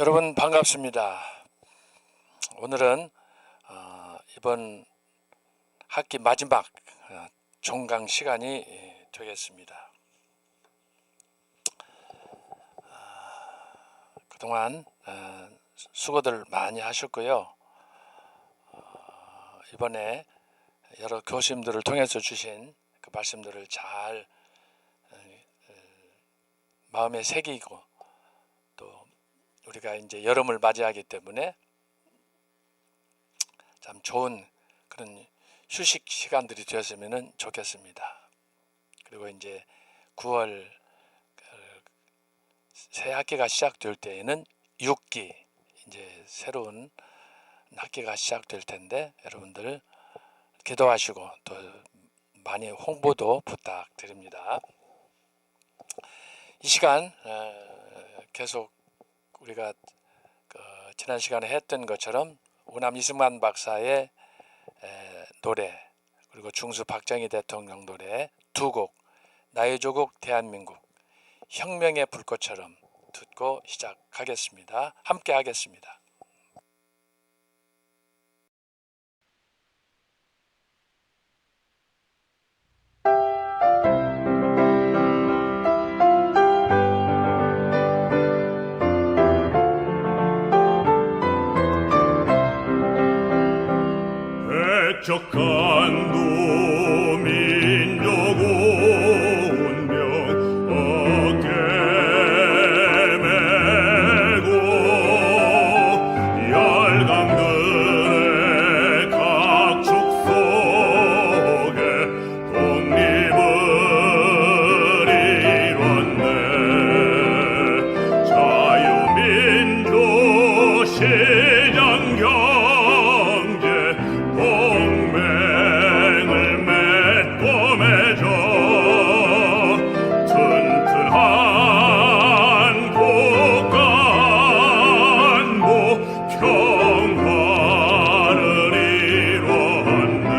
여러분 반갑습니다. 오늘은 이번 학기 마지막 종강 시간이 되겠습니다. 그동안 수고들 많이 하셨고요. 이번에 여러 교수님들을 통해서 주신 그 말씀들을 잘 마음에 새기고, 또 우리가 이제 여름을 맞이하기 때문에 참 좋은 그런 휴식 시간들이 되었으면 좋겠습니다. 그리고 이제 9월 새 학기가 시작될 때에는 6기 이제 새로운 학기가 시작될 텐데, 여러분들 기도하시고 또 많이 홍보도 부탁드립니다. 이 시간 계속 우리가 지난 시간에 했던 것처럼 우남 이승만 박사의 노래, 그리고 중수 박정희 대통령 노래 두 곡, 나의 조국 대한민국, 혁명의 불꽃처럼 듣고 시작하겠습니다. 함께 하겠습니다. 백척간도 민족 운명 어깨 메고 열강들의 각축 속에 독립을 이뤘네. 자유민주 시장 경제 동맹을 맺고 맺어 튼튼한 국가 안보 평화를 이뤘네.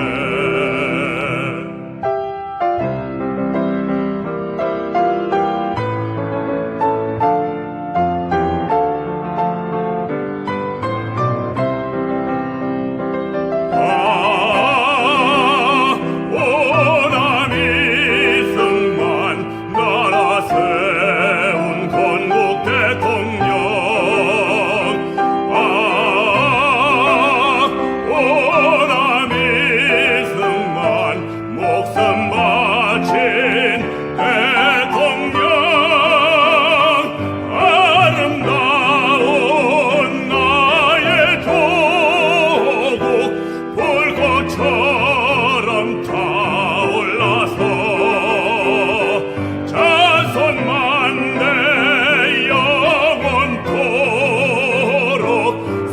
오남 이승만 나라 세운 건국 대통령. 오남 이승만 목숨 바친 대통령. 아름다운 나의 조국 불꽃처럼 타올라서 자손만대 영원토록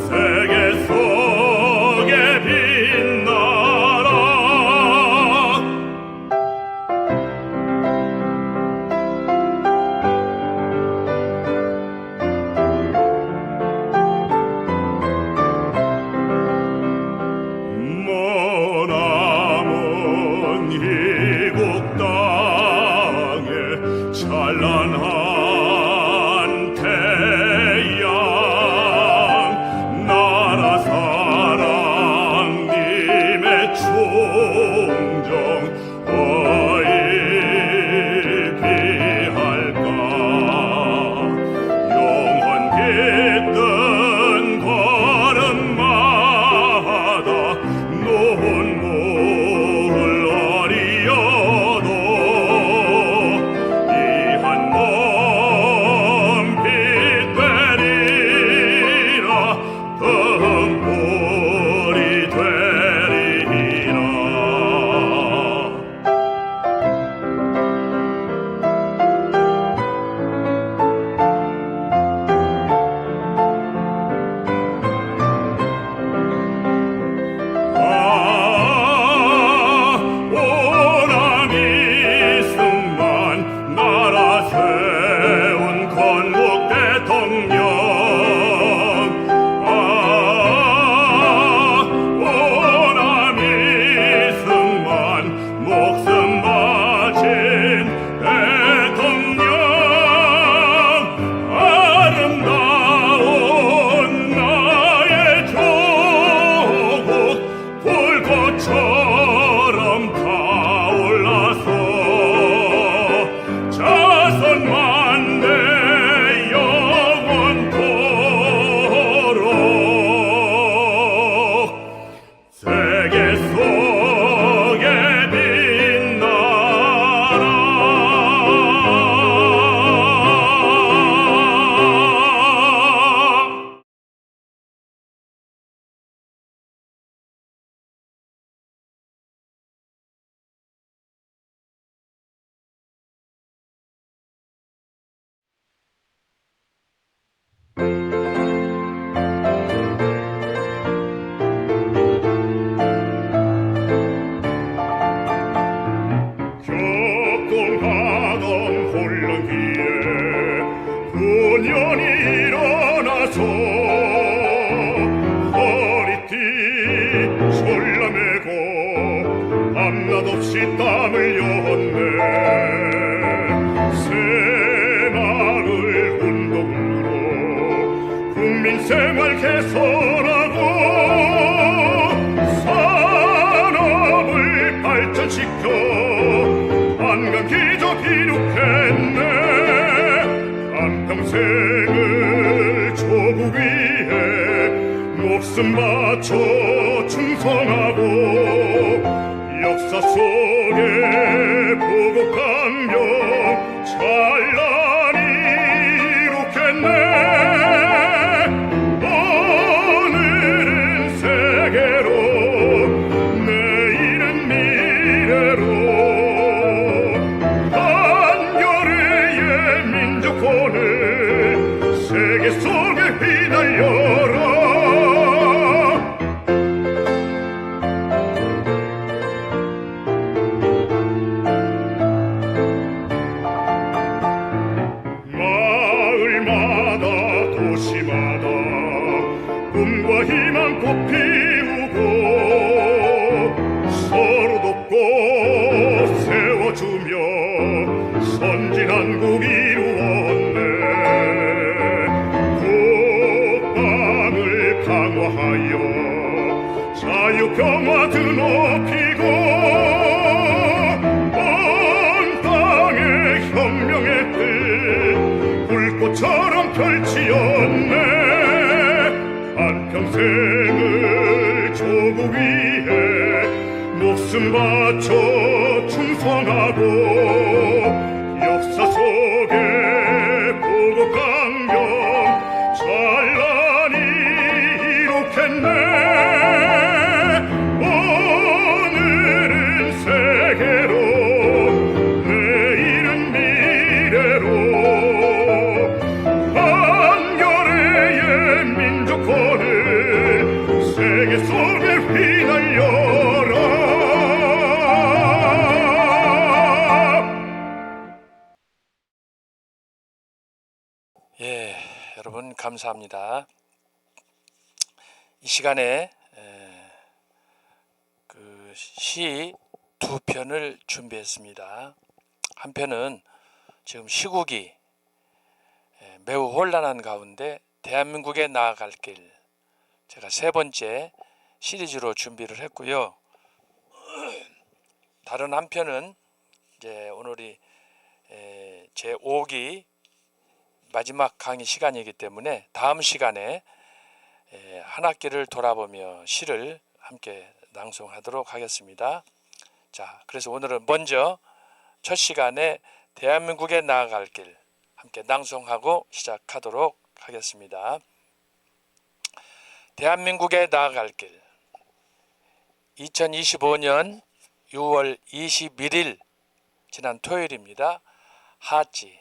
세계 속에 빛나라. 머나먼 이국 땅에 찬란한 태양, 나라 사랑 님의 충정 어이 비할까. 영원 깃든 걸음마다 눈물 어리여도 이 한 몸 빛되리라. 등불이 되리라. 천천히 일어나서 허리띠 졸라매고 밤낮없이 땀을 흘렸네. 새마을 운동으로 국민생활 개선하고 산업을 발전시켜 한강기적 이룩했네. 한평생을 조국 위해 목숨 바쳐 충성하고 역사 속에 보고 강경 찬란히 이룩했네. 오늘은 세계로 내일은 미래로 한겨레의 민족혼을 세계 속에 휘날려라. 마을마다 도시마다 꿈과 희망 꽃 피우고 서로 돕고 세워주며 선진한국 이루었네. 국방을 강화하여 자유평화 드높이고 온 땅의 혁명의 뜻 불꽃처럼 펼치었네. 한평생을 조국 위해 목숨 바쳐 충성하고 역사 속에 보고 강경 찬란히 이룩했네. 오늘은 세계로 내일은 미래로 한겨레의 민족혼을 세계 속에 휘날려라. 예, 여러분 감사합니다. 이 시간에 그 시 두 편을 준비했습니다. 한 편은 지금 시국이 매우 혼란한 가운데 대한민국에 나아갈 길, 제가 세 번째 시리즈로 준비를 했고요. 다른 한 편은 이제 오늘이 제 5기 마지막 강의 시간이기 때문에 다음 시간에 한 학기를 돌아보며 시를 함께 낭송하도록 하겠습니다. 자, 그래서 오늘은 먼저 첫 시간에 대한민국에 나아갈 길 함께 낭송하고 시작하도록 하겠습니다. 대한민국에 나아갈 길. 2025년 6월 21일 지난 토요일입니다. 하지,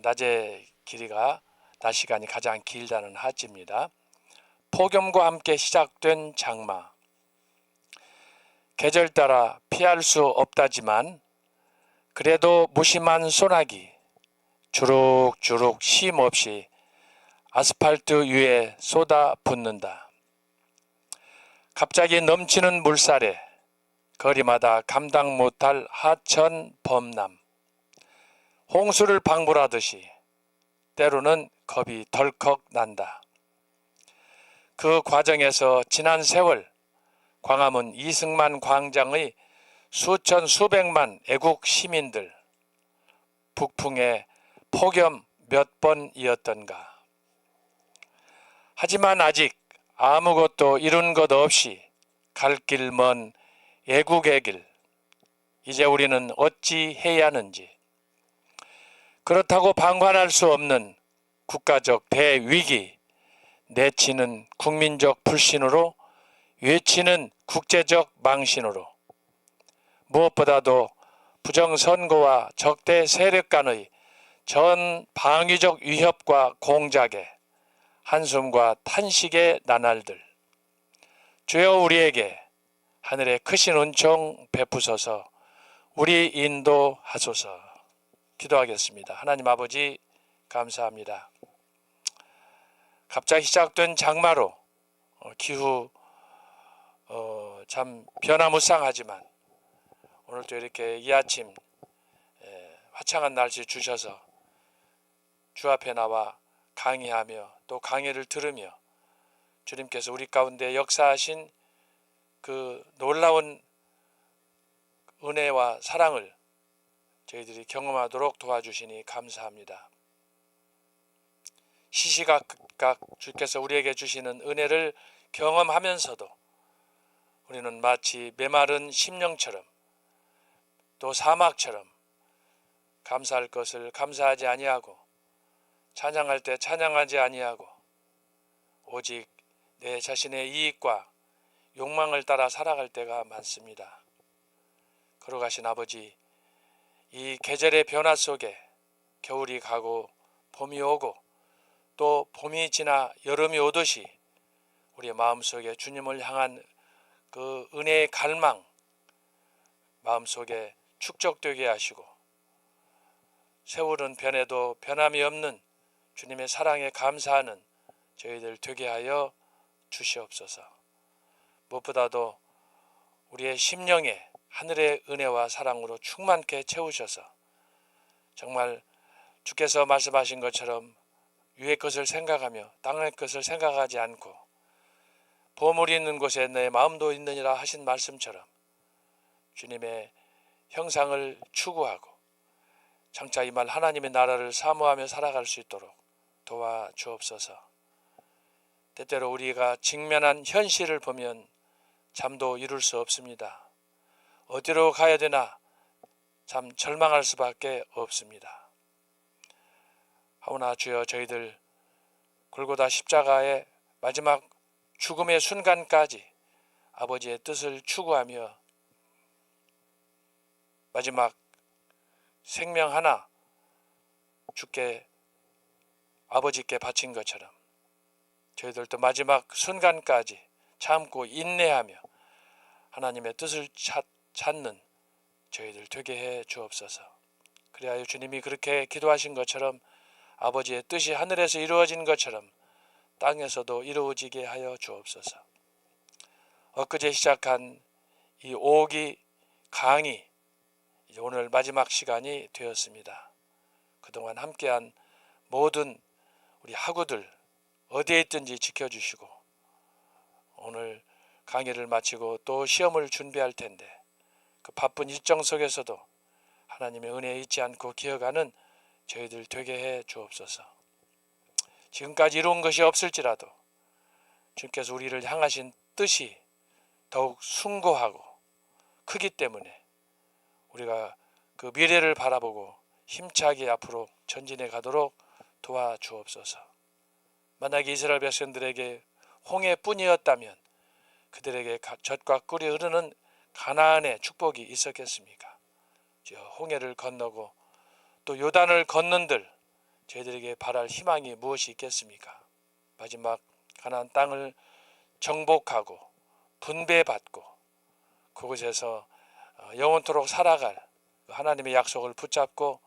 낮의 길이가 낮 시간이 가장 길다는 하지입니다. 폭염과 함께 시작된 장마. 계절 따라 피할 수 없다지만 그래도 무심한 소나기 주룩주룩 쉼 없이 아스팔트 위에 쏟아붓는다. 갑자기 넘치는 물살에 거리마다 감당 못할 하천 범람. 홍수를 방불하듯이 때로는 겁이 덜컥 난다. 그 과정에서 지난 세월 광화문 이승만 광장의 수천 수백만 애국 시민들 북풍에 폭염 몇 번이었던가. 하지만 아직 아무것도 이룬 것 없이 갈 길 먼 애국의 길, 이제 우리는 어찌 해야 하는지. 그렇다고 방관할 수 없는 국가적 대위기, 내치는 국민적 불신으로, 외치는 국제적 망신으로, 무엇보다도 부정선거와 적대 세력 간의 전 방위적 위협과 공작에 한숨과 탄식의 나날들. 주여 우리에게 하늘의 크신 은총 베푸소서. 우리 인도하소서. 기도하겠습니다. 하나님 아버지 감사합니다. 갑자기 시작된 장마로 기후 참 변화무쌍하지만 오늘도 이렇게 이 아침 화창한 날씨 주셔서 주 앞에 나와 강의하며 또 강의를 들으며 주님께서 우리 가운데 역사하신 그 놀라운 은혜와 사랑을 저희들이 경험하도록 도와주시니 감사합니다. 시시각각 주께서 우리에게 주시는 은혜를 경험하면서도 우리는 마치 메마른 심령처럼 또 사막처럼 감사할 것을 감사하지 아니하고 찬양할 때 찬양하지 아니하고 오직 내 자신의 이익과 욕망을 따라 살아갈 때가 많습니다. 걸어가신 아버지, 이 계절의 변화 속에 겨울이 가고 봄이 오고 또 봄이 지나 여름이 오듯이 우리의 마음속에 주님을 향한 그 은혜의 갈망 마음속에 축적되게 하시고 세월은 변해도 변함이 없는 주님의 사랑에 감사하는 저희들 되게 하여 주시옵소서. 무엇보다도 우리의 심령에 하늘의 은혜와 사랑으로 충만케 채우셔서 정말 주께서 말씀하신 것처럼 위의 것을 생각하며 땅의 것을 생각하지 않고 보물이 있는 곳에 내 마음도 있느니라 하신 말씀처럼 주님의 형상을 추구하고 장차 임할 하나님의 나라를 사모하며 살아갈 수 있도록 도와주옵소서. 때때로 우리가 직면한 현실을 보면 잠도 이룰 수 없습니다. 어디로 가야 되나 참 절망할 수밖에 없습니다. 하오나 주여 저희들 골고다 십자가의 마지막 죽음의 순간까지 아버지의 뜻을 추구하며 마지막 생명 하나 주께 아버지께 바친 것처럼 저희들도 마지막 순간까지 참고 인내하며 하나님의 뜻을 찾는 저희들 되게 해 주옵소서. 그리하여 주님이 그렇게 기도하신 것처럼 아버지의 뜻이 하늘에서 이루어진 것처럼 땅에서도 이루어지게 하여 주옵소서. 엊그제 시작한 이 5기 강의 이제 오늘 마지막 시간이 되었습니다. 그동안 함께한 모든 우리 학우들 어디에 있든지 지켜주시고 오늘 강의를 마치고 또 시험을 준비할 텐데 그 바쁜 일정 속에서도 하나님의 은혜에 잊지 않고 기어가는 저희들 되게 해 주옵소서. 지금까지 이룬 것이 없을지라도 주님께서 우리를 향하신 뜻이 더욱 숭고하고 크기 때문에 우리가 그 미래를 바라보고 힘차게 앞으로 전진해 가도록 도와주옵소서. 만약에 이스라엘 백성들에게 홍해뿐이었다면 그들에게 젖과 꿀이 흐르는 가나안의 축복이 있었겠습니까? 홍해를 건너고 또 요단을 건넌들 저희들에게 바랄 희망이 무엇이 있겠습니까? 마지막 가나안 땅을 정복하고 분배받고 그곳에서 영원토록 살아갈 하나님의 약속을 붙잡고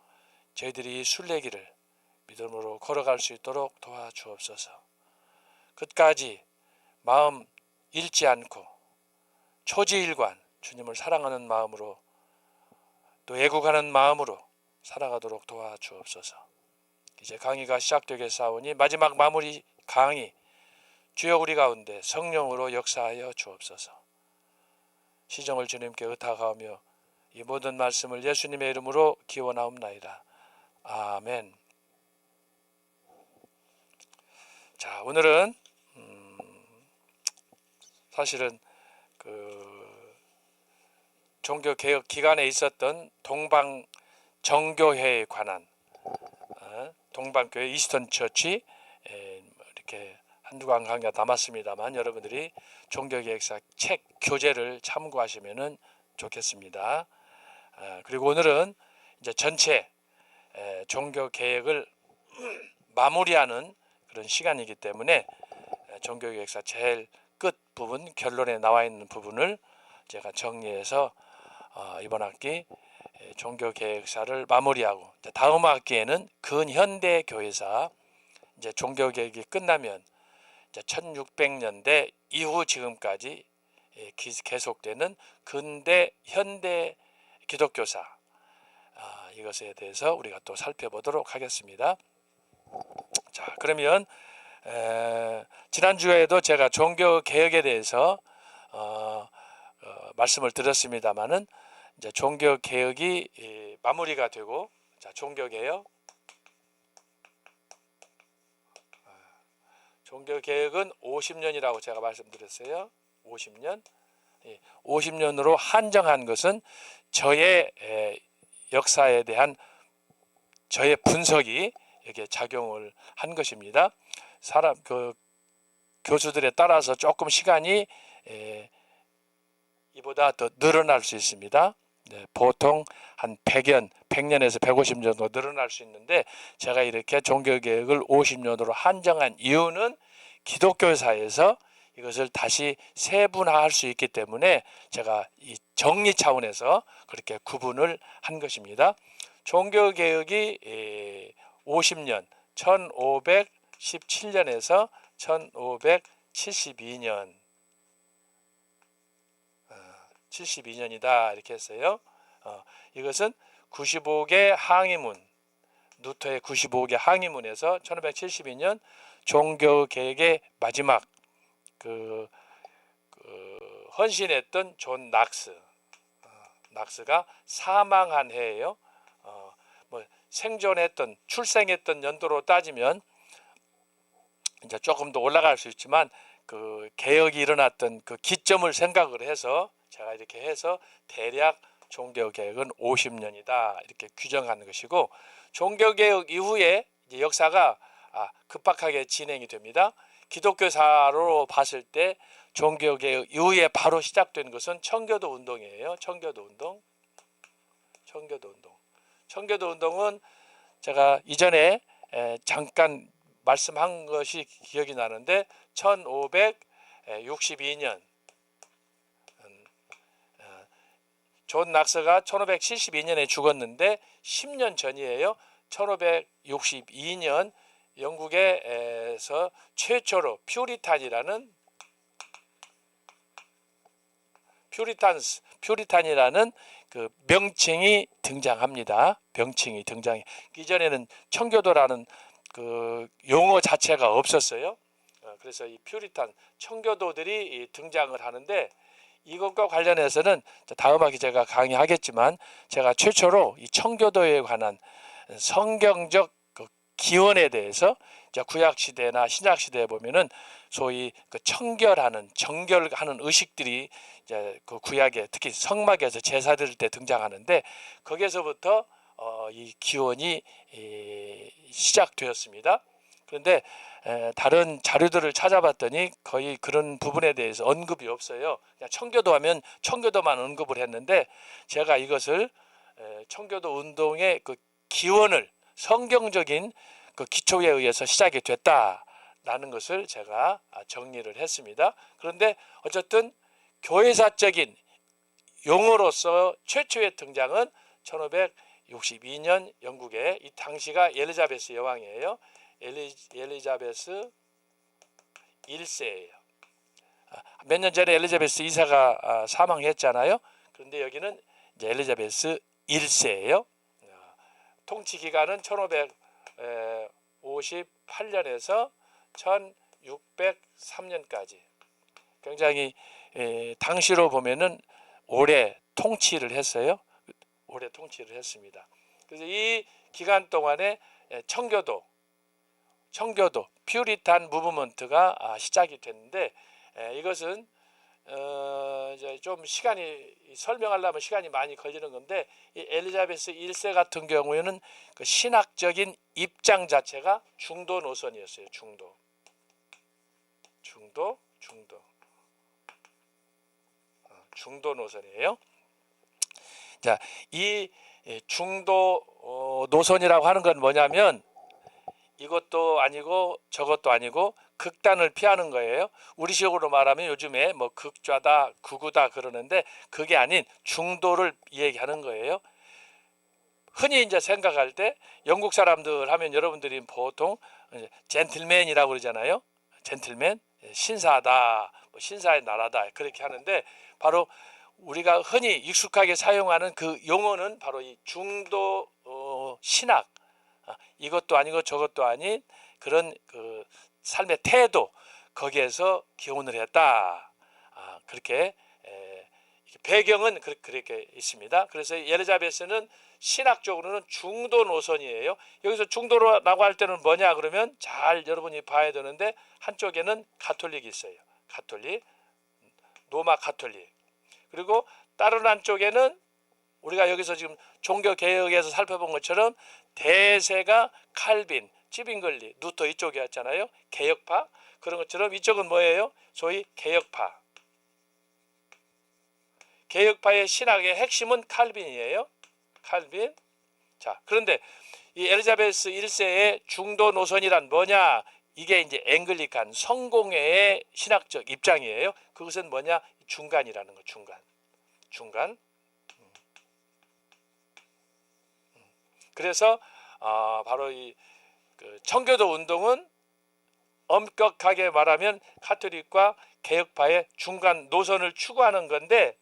저희들이 이 순례길을 믿음으로 걸어갈 수 있도록 도와주옵소서. 끝까지 마음 잃지 않고 초지일관 주님을 사랑하는 마음으로 또 애국하는 마음으로 살아가도록 도와주옵소서. 이제 강의가 시작되겠사오니 마지막 마무리 강의 주여 우리 가운데 성령으로 역사하여 주옵소서. 시정을 주님께 의탁하며 이 모든 말씀을 예수님의 이름으로 기원하옵나이다. 아멘. 자, 오늘은 사실은 그 종교개혁 기간에 있었던 동방 정교회에 관한 동방교회 이스턴 처치 이렇게 한두 강 강의가 남았습니다만 여러분들이 종교개혁사 책 교재를 참고하시면 좋겠습니다. 그리고 오늘은 이제 전체 종교개혁을 마무리하는 그런 시간이기 때문에 종교개혁사 제일 끝 부분 결론에 나와 있는 부분을 제가 정리해서 이번 학기 종교개혁사를 마무리하고 다음 학기에는 근현대 교회사 이제 종교 개혁이 끝나면 이제 1600년대 이후 지금까지 계속되는 근대 현대 기독교사, 이것에 대해서 우리가 또 살펴보도록 하겠습니다. 자, 그러면 지난주에도 제가 종교 개혁에 대해서 말씀을 드렸습니다마는 이제 종교 개혁이 마무리가 되고, 자, 종교 개혁, 종교 개혁은 50년이라고 제가 말씀드렸어요. 50년. 50년으로 한정한 것은 저의 역사에 대한 저의 분석이 여기에 작용을 한 것입니다. 교수들에 따라서 조금 시간이 이보다 더 늘어날 수 있습니다. 보통 한 100년에서 150년 정도 늘어날 수 있는데, 제가 이렇게 종교개혁을 50년으로 한정한 이유는 기독교사에서 이것을 다시 세분화할 수 있기 때문에 제가 이 정리 차원에서 그렇게 구분을 한 것입니다. 종교개혁이 50년, 1517년에서 1572년 72년이다 이렇게 했어요. 이것은 95개 항의문, 루터의 95개 항의문에서 1572년 종교개혁의 마지막 헌신했던 존 낙스가 사망한 해예요. 생존했던, 출생했던 연도로 따지면 이제 조금 더 올라갈 수 있지만, 그 개혁이 일어났던 그 기점을 생각을 해서 제가 이렇게 해서 대략 종교개혁은 50년이다 이렇게 규정하는 것이고, 종교개혁 이후에 이제 역사가 급박하게 진행이 됩니다. 기독교사로 봤을 때 종교개혁 이후에 바로 시작된 것은 청교도 운동이에요. 청교도 운동은 제가 이전에 잠깐 말씀한 것이 기억이 나는데, 1562년 존 낙스가 1572년에 죽었는데 10년 전이에요. 1562년 영국에서 최초로 퓨리탄이라는 그 명칭이 등장합니다. 이전에는 청교도라는 그 용어 자체가 없었어요. 그래서 이 퓨리탄, 청교도들이 등장을 하는데, 이것과 관련해서는 다음 학기 제가 강의하겠지만, 제가 최초로 이 청교도에 관한 성경적 그 기원에 대해서, 이제 구약 시대나 신약 시대에 보면은 소위 그 정결하는 의식들이 이제 그 구약에 특히 성막에서 제사 드릴 때 등장하는데, 거기에서부터 이 기원이 시작되었습니다. 그런데 다른 자료들을 찾아봤더니 거의 그런 부분에 대해서 언급이 없어요. 그냥 청교도 하면 청교도만 언급을 했는데, 제가 이것을 청교도 운동의 그 기원을 성경적인 그 기초에 의해서 시작이 됐다라는 것을 제가 정리를 했습니다. 그런데 어쨌든 교회사적인 용어로서 최초의 등장은 1562년 영국에, 이 당시가 엘리자베스 여왕이에요. 엘리자베스 1세예요. 몇 년 전에 엘리자베스 2세가 사망했잖아요. 그런데 여기는 이제 엘리자베스 1세예요. 통치 기간은 1558년에서 1603년까지. 굉장히 당시로 보면은 오래 통치를 했어요. 오래 통치를 했습니다. 그래서 이 기간 동안에 청교도 퓨리탄 무브먼트가 시작이 됐는데, 이것은 이제 좀 설명하려면 시간이 많이 걸리는 건데, 이 엘리자베스 1세 같은 경우에는 그 신학적인 입장 자체가 중도 노선이었어요. 중도 노선이에요. 자, 이 중도 노선이라고 하는 건 뭐냐면, 이것도 아니고 저것도 아니고 극단을 피하는 거예요. 우리식으로 말하면 요즘에 뭐 극좌다, 극우다 그러는데, 그게 아닌 중도를 얘기하는 거예요. 흔히 이제 생각할 때 영국 사람들 하면 여러분들이 보통 젠틀맨이라고 그러잖아요. 젠틀맨, 신사다, 뭐 신사의 나라다 그렇게 하는데 바로 우리가 흔히 익숙하게 사용하는 그 용어는 바로 이 중도 신학, 이것도 아니고 저것도 아닌 그런 그 삶의 태도 거기에서 기원을 했다. 그렇게 배경은 그렇게 있습니다. 그래서 엘리자베스는 신학적으로는 중도 노선이에요. 여기서 중도라고 할 때는 뭐냐 그러면 잘 여러분이 봐야 되는데 한쪽에는 가톨릭이 있어요. 가톨릭, 로마 가톨릭. 그리고 다른 한쪽에는 우리가 여기서 지금 종교개혁에서 살펴본 것처럼 대세가 칼빈, 찌빙글리, 루터 이쪽이었잖아요. 개혁파. 그런 것처럼 이쪽은 뭐예요? 소위 개혁파. 개혁파의 신학의 핵심은 칼빈이에요. 칼빈. 자, 그런데 이 엘리자베스 1세의 중도 노선이란 뭐냐? 이게 이제 앵글리칸 성공회의 신학적 입장이에요. 그것은 뭐냐? 중간이라는 거, 중간. 그래서 바로 이 청교도 운동은 엄격하게 말하면 카톨릭과 개혁파의 중간 노선을 추구하는 건데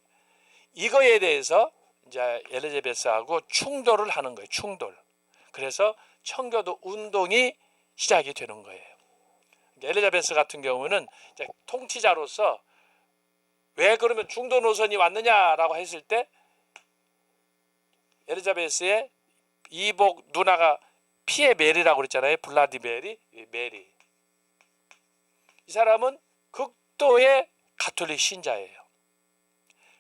이거에 대해서 이제 엘리자베스하고 충돌을 하는 거예요. 충돌. 그래서 청교도 운동이 시작이 되는 거예요. 엘리자베스 같은 경우는 이제 통치자로서 왜 그러면 중도 노선이 왔느냐라고 했을 때 엘리자베스의 이복 누나가 피에 메리라고 그랬잖아요. 블라디메리, 메리. 이 사람은 극도의 가톨릭 신자예요.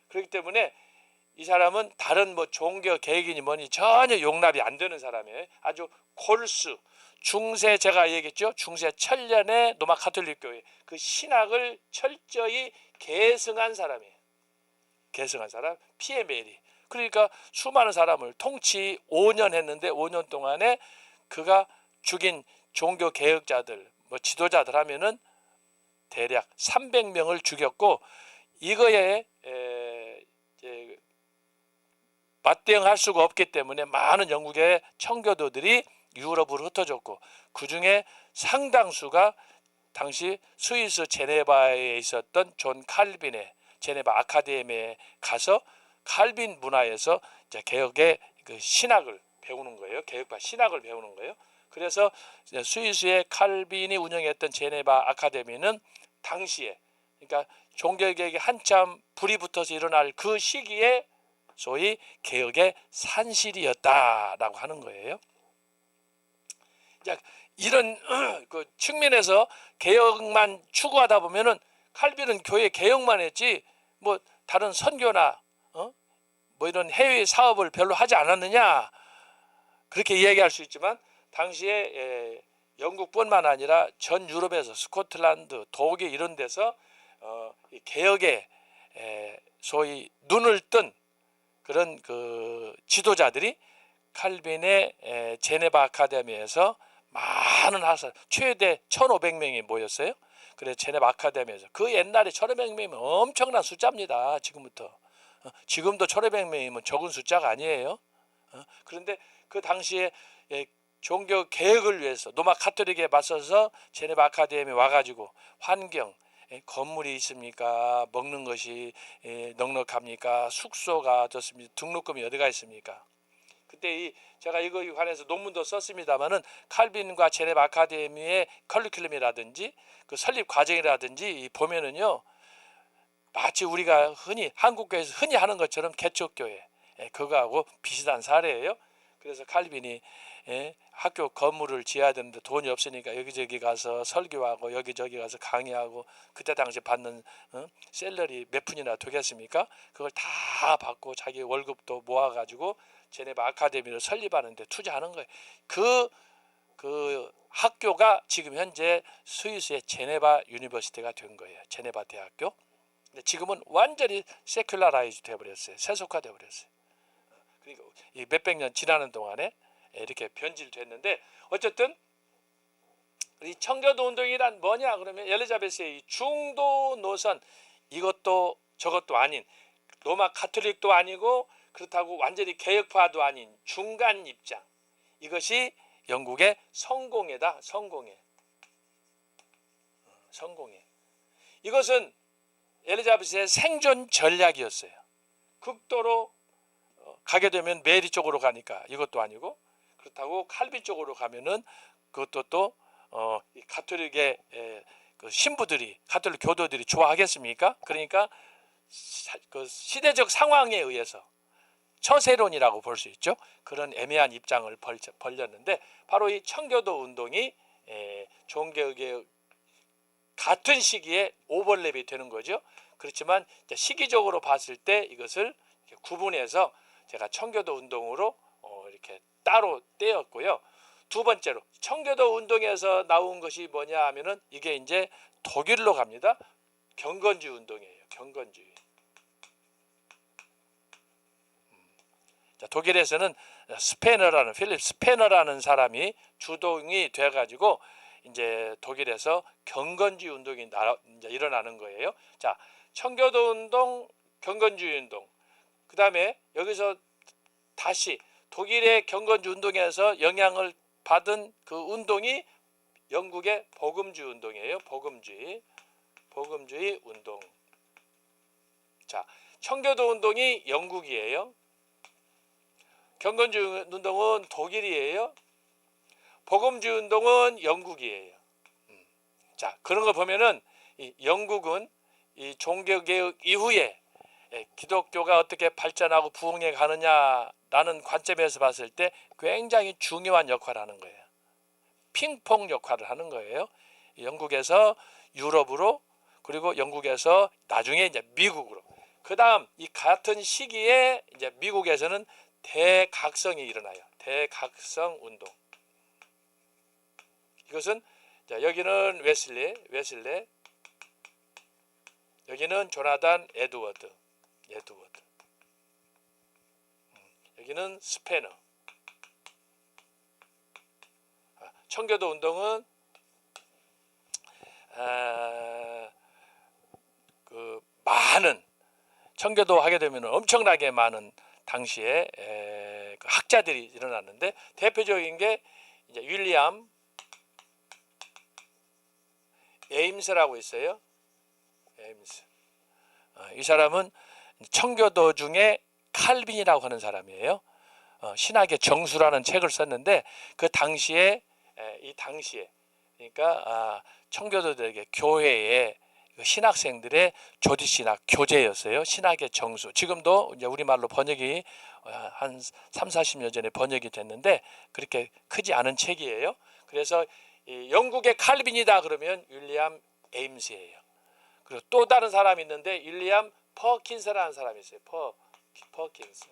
그렇기 때문에 이 사람은 다른 뭐 종교 계획이니 뭐니 전혀 용납이 안 되는 사람이에요. 아주 골수, 중세 제가 얘기했죠. 중세 천년의 로마 가톨릭 교회 그 신학을 철저히 계승한 사람이에요. 계승한 사람, 피에 메리. 그러니까 수많은 사람을 통치 5년 했는데 5년 동안에 그가 죽인 종교 개혁자들, 뭐 지도자들 하면은 대략 300명을 죽였고 이거에 맞대응할 수가 없기 때문에 많은 영국의 청교도들이 유럽으로 흩어졌고 그 중에 상당수가 당시 스위스 제네바에 있었던 존 칼빈의 제네바 아카데미에 가서 칼빈 문화에서 이제 개혁의 그 신학을 배우는 거예요. 개혁파 신학을 배우는 거예요. 그래서 스위스의 칼빈이 운영했던 제네바 아카데미는 당시에 그러니까 종교개혁이 한참 불이 붙어서 일어날 그 시기에 소위 개혁의 산실이었다라고 하는 거예요. 이런 그 측면에서 개혁만 추구하다 보면은 칼빈은 교회 개혁만 했지 뭐 다른 선교나 뭐 이런 해외 사업을 별로 하지 않았느냐 그렇게 이야기할 수 있지만 당시에 영국뿐만 아니라 전 유럽에서 스코틀랜드, 독일 이런 데서 개혁에 소위 눈을 뜬 그런 그 지도자들이 칼빈의 제네바 아카데미에서 많은 학생 최대 1,500명이 모였어요. 그래서 제네바 아카데미에서 그 옛날에 1,500명이면 엄청난 숫자입니다. 지금부터 지금도 1,500명이면 적은 숫자가 아니에요. 그런데 그 당시에 종교 개혁을 위해서 로마 가톨릭에 맞서서 제네바 아카데미에 와가지고 환경 건물이 있습니까? 먹는 것이 넉넉합니까? 숙소가 좋습니까? 등록금이 어디가 있습니까? 그때 제가 이거에 관해서 논문도 썼습니다만은 칼빈과 제네바 아카데미의 커리큘럼이라든지 그 설립 과정이라든지 보면은요 마치 우리가 흔히 한국교회에서 흔히 하는 것처럼 개척교회 그거하고 비슷한 사례예요. 그래서 칼빈이 학교 건물을 지어야 되는데 돈이 없으니까 여기저기 가서 설교하고 여기저기 가서 강의하고 그때 당시 받는 셀러리 몇 푼이나 되겠습니까? 그걸 다 받고 자기 월급도 모아가지고 제네바 아카데미를 설립하는 데 투자하는 거예요. 그 학교가 지금 현재 스위스의 제네바 유니버시티가 된 거예요. 제네바 대학교. 근데 지금은 완전히 세큘라라이즈 되어버렸어요. 세속화 되어버렸어요. 그러니까 이 몇백 년 지나는 동안에 이렇게 변질됐는데 어쨌든 이 청교도 운동이란 뭐냐 그러면 엘리자베스의 이 중도 노선 이것도 저것도 아닌 로마 가톨릭도 아니고 그렇다고 완전히 개혁파도 아닌 중간 입장 이것이 영국의 성공회다. 성공회. 이것은 엘리자베스의 생존 전략이었어요. 극도로 가게 되면 메리 쪽으로 가니까 이것도 아니고, 그렇다고 칼빈 쪽으로 가면은 그것도 또 가톨릭의 그 신부들이, 가톨릭 교도들이 좋아하겠습니까? 그러니까 그 시대적 상황에 의해서 처세론이라고 볼 수 있죠. 그런 애매한 입장을 벌였는데, 바로 이 청교도 운동이 종교개혁 같은 시기에 오버랩이 되는 거죠. 그렇지만 시기적으로 봤을 때 이것을 구분해서 제가 청교도 운동으로 이렇게 따로 떼었고요. 두 번째로 청교도 운동에서 나온 것이 뭐냐 하면은 이게 이제 독일로 갑니다. 경건주의 운동이에요. 경건주의. 자, 독일에서는 필립 스페너라는 사람이 주동이 돼가지고 이제 독일에서 경건주의 운동이 이제 일어나는 거예요. 자, 청교도 운동, 경건주의 운동. 그 다음에 여기서 다시 독일의 경건주의 운동에서 영향을 받은 그 운동이 영국의 복음주의 운동이에요. 복음주의 운동. 자, 청교도 운동이 영국이에요. 경건주의 운동은 독일이에요. 복음주의 운동은 영국이에요. 자, 그런 거 보면은 이 영국은 이 종교개혁 이후에 기독교가 어떻게 발전하고 부흥해 가느냐라는 관점에서 봤을 때 굉장히 중요한 역할을 하는 거예요. 핑퐁 역할을 하는 거예요. 영국에서 유럽으로, 그리고 영국에서 나중에 이제 미국으로. 그다음 이 같은 시기에 이제 미국에서는 대각성이 일어나요. 대각성 운동. 이것은 자, 여기는 웨슬리, 여기는 조나단 에드워드. 여기는 스페너. 청교도 운동은 그 많은 청교도 하게 되면 엄청나게 많은 당시에 그 학자들이 일어났는데, 대표적인 게 이제 윌리엄 에임스라고 있어요. 에임스. 이 사람은 청교도 중에 칼빈이라고 하는 사람이에요. 신학의 정수라는 책을 썼는데, 그 당시에 그러니까 청교도들에게 교회에 신학생들의 조지신학 교재였어요. 신학의 정수. 지금도 이제 우리말로 번역이 한 3, 40년 전에 번역이 됐는데 그렇게 크지 않은 책이에요. 그래서 이 영국의 칼빈이다 그러면 윌리엄 에임스예요. 그리고 또 다른 사람이 있는데 윌리엄 퍼킨스라는 사람이 있어요. 퍼킨스.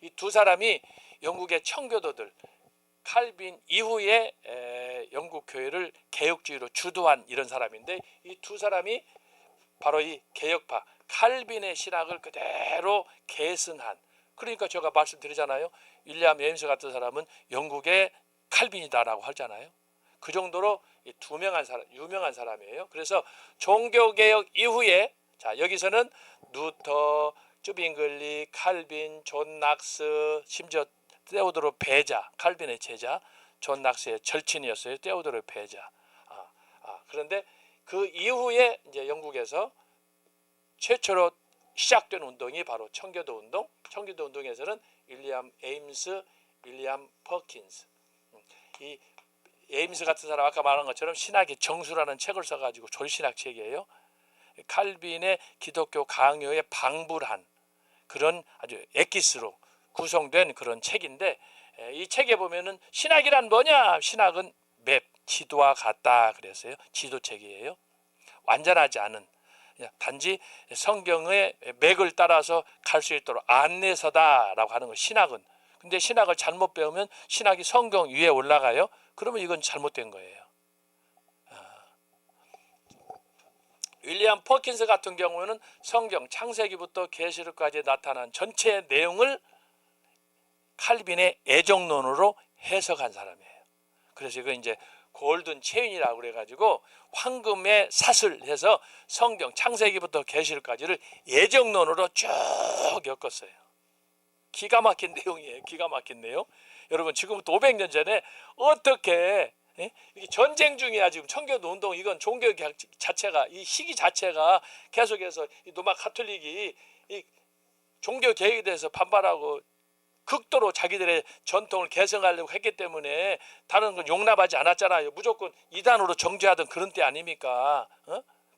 이 두 사람이 영국의 청교도들 칼빈 이후에 영국 교회를 개혁주의로 주도한 이런 사람인데, 이 두 사람이 바로 이 개혁파 칼빈의 신학을 그대로 계승한, 그러니까 제가 말씀드리잖아요. 윌리엄 에임스 같은 사람은 영국의 칼빈이다라고 하잖아요. 그 정도로 유명한 사람이에요. 그래서 종교개혁 이후에, 자, 여기서는 루터, 쭈빙글리, 칼빈, 존 낙스, 심지어 테오도르 베자, 칼빈의 제자, 존 낙스의 절친이었어요. 테오도르 베자. 그런데 그 이후에 이제 영국에서 최초로 시작된 운동이 바로 청교도 운동. 청교도 운동에서는 윌리엄 에임스, 윌리엄 퍼킨스. 이 에임스 같은 사람, 아까 말한 것처럼 신학의 정수라는 책을 써가지고 졸신학 책이에요. 칼빈의 기독교 강요에 방불한 그런 아주 엑기스로 구성된 그런 책인데, 이 책에 보면은 신학이란 뭐냐? 신학은 맵, 지도와 같다 그랬어요. 지도책이에요. 완전하지 않은, 단지 성경의 맥을 따라서 갈 수 있도록 안내서다라고 하는 거 신학은. 근데 신학을 잘못 배우면 신학이 성경 위에 올라가요. 그러면 이건 잘못된 거예요. 윌리엄 퍼킨스 같은 경우는 성경 창세기부터 계시록까지 나타난 전체 내용을 칼빈의 애정론으로 해석한 사람이에요. 그래서 이거 이제 골든 체인이라고 그래가지고 황금의 삿을 해서 성경 창세기부터 계시록까지를 애정론으로 쭉 엮었어요. 기가 막힌 내용이에요. 기가 막힌 내용. 여러분 지금부터 500년 전에 어떻게 이게 전쟁 중이야 지금 청교도 운동 이건 종교 자체가 이 시기 자체가 계속해서 이 로마 가톨릭이 이 종교 개혁에 대해서 반발하고 극도로 자기들의 전통을 개성하려고 했기 때문에 다른 건 용납하지 않았잖아요. 무조건 이단으로 정죄하던 그런 때 아닙니까?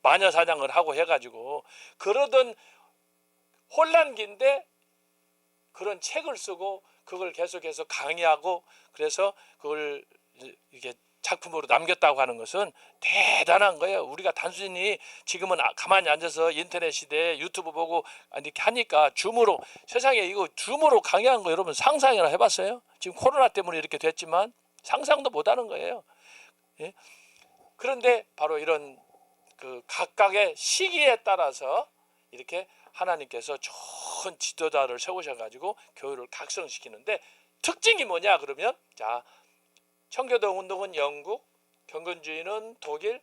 마녀 사냥을 하고 해가지고 그러던 혼란기인데 그런 책을 쓰고 그걸 계속해서 강의하고 그래서 그걸 이게 작품으로 남겼다고 하는 것은 대단한 거예요. 우리가 단순히 지금은 가만히 앉아서 인터넷 시대에 유튜브 보고 이렇게 하니까 줌으로 세상에 이거 줌으로 강의하는 거 여러분 상상이나 해봤어요? 지금 코로나 때문에 이렇게 됐지만 상상도 못하는 거예요. 예? 그런데 바로 이런 그 각각의 시기에 따라서 이렇게 하나님께서 좋은 지도자를 세우셔가지고 교회를 각성시키는데 특징이 뭐냐 그러면 자 청교도 운동은 영국, 경건주의는 독일,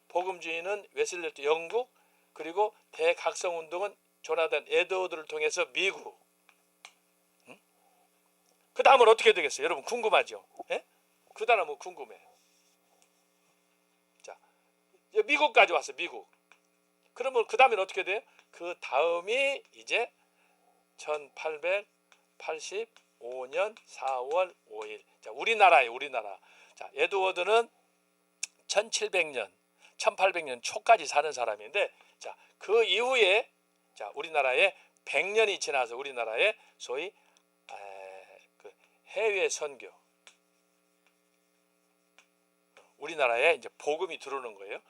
복음주의는 웨슬레트 영국, 그리고 대각성 운동은 조나단 에드워드를 통해서 미국. 그 다음은 어떻게 되겠어요? 여러분 궁금하죠? 예? 그 다음은 궁금해. 자, 미국까지 왔어. 미국. 그러면 그 다음엔 어떻게 돼요? 그 다음이 이제 1885년 4월 5일. 자, 우리나라예요, 우리나라. 자, 에드워드는 1700년, 1800년 초까지 사는 사람인데, 자, 그 이후에 자, 우리나라에 100년이 지나서 우리나라에 소위 그 해외 선교, 우리나라에 이제 복음이 들어오는 거예요.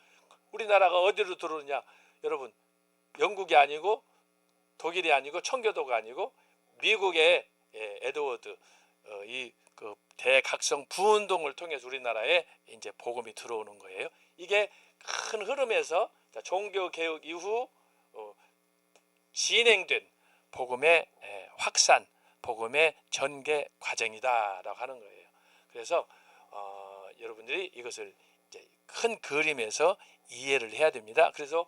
우리나라가 어디로 들어오느냐? 여러분, 영국이 아니고 독일이 아니고 청교도가 아니고 미국의 에드워드 이 그 대각성 부운동을 통해서 우리나라에 이제 복음이 들어오는 거예요. 이게 큰 흐름에서 종교 개혁 이후 진행된 복음의 확산, 복음의 전개 과정이다라고 하는 거예요. 그래서 여러분들이 이것을 이제 큰 그림에서 이해를 해야 됩니다. 그래서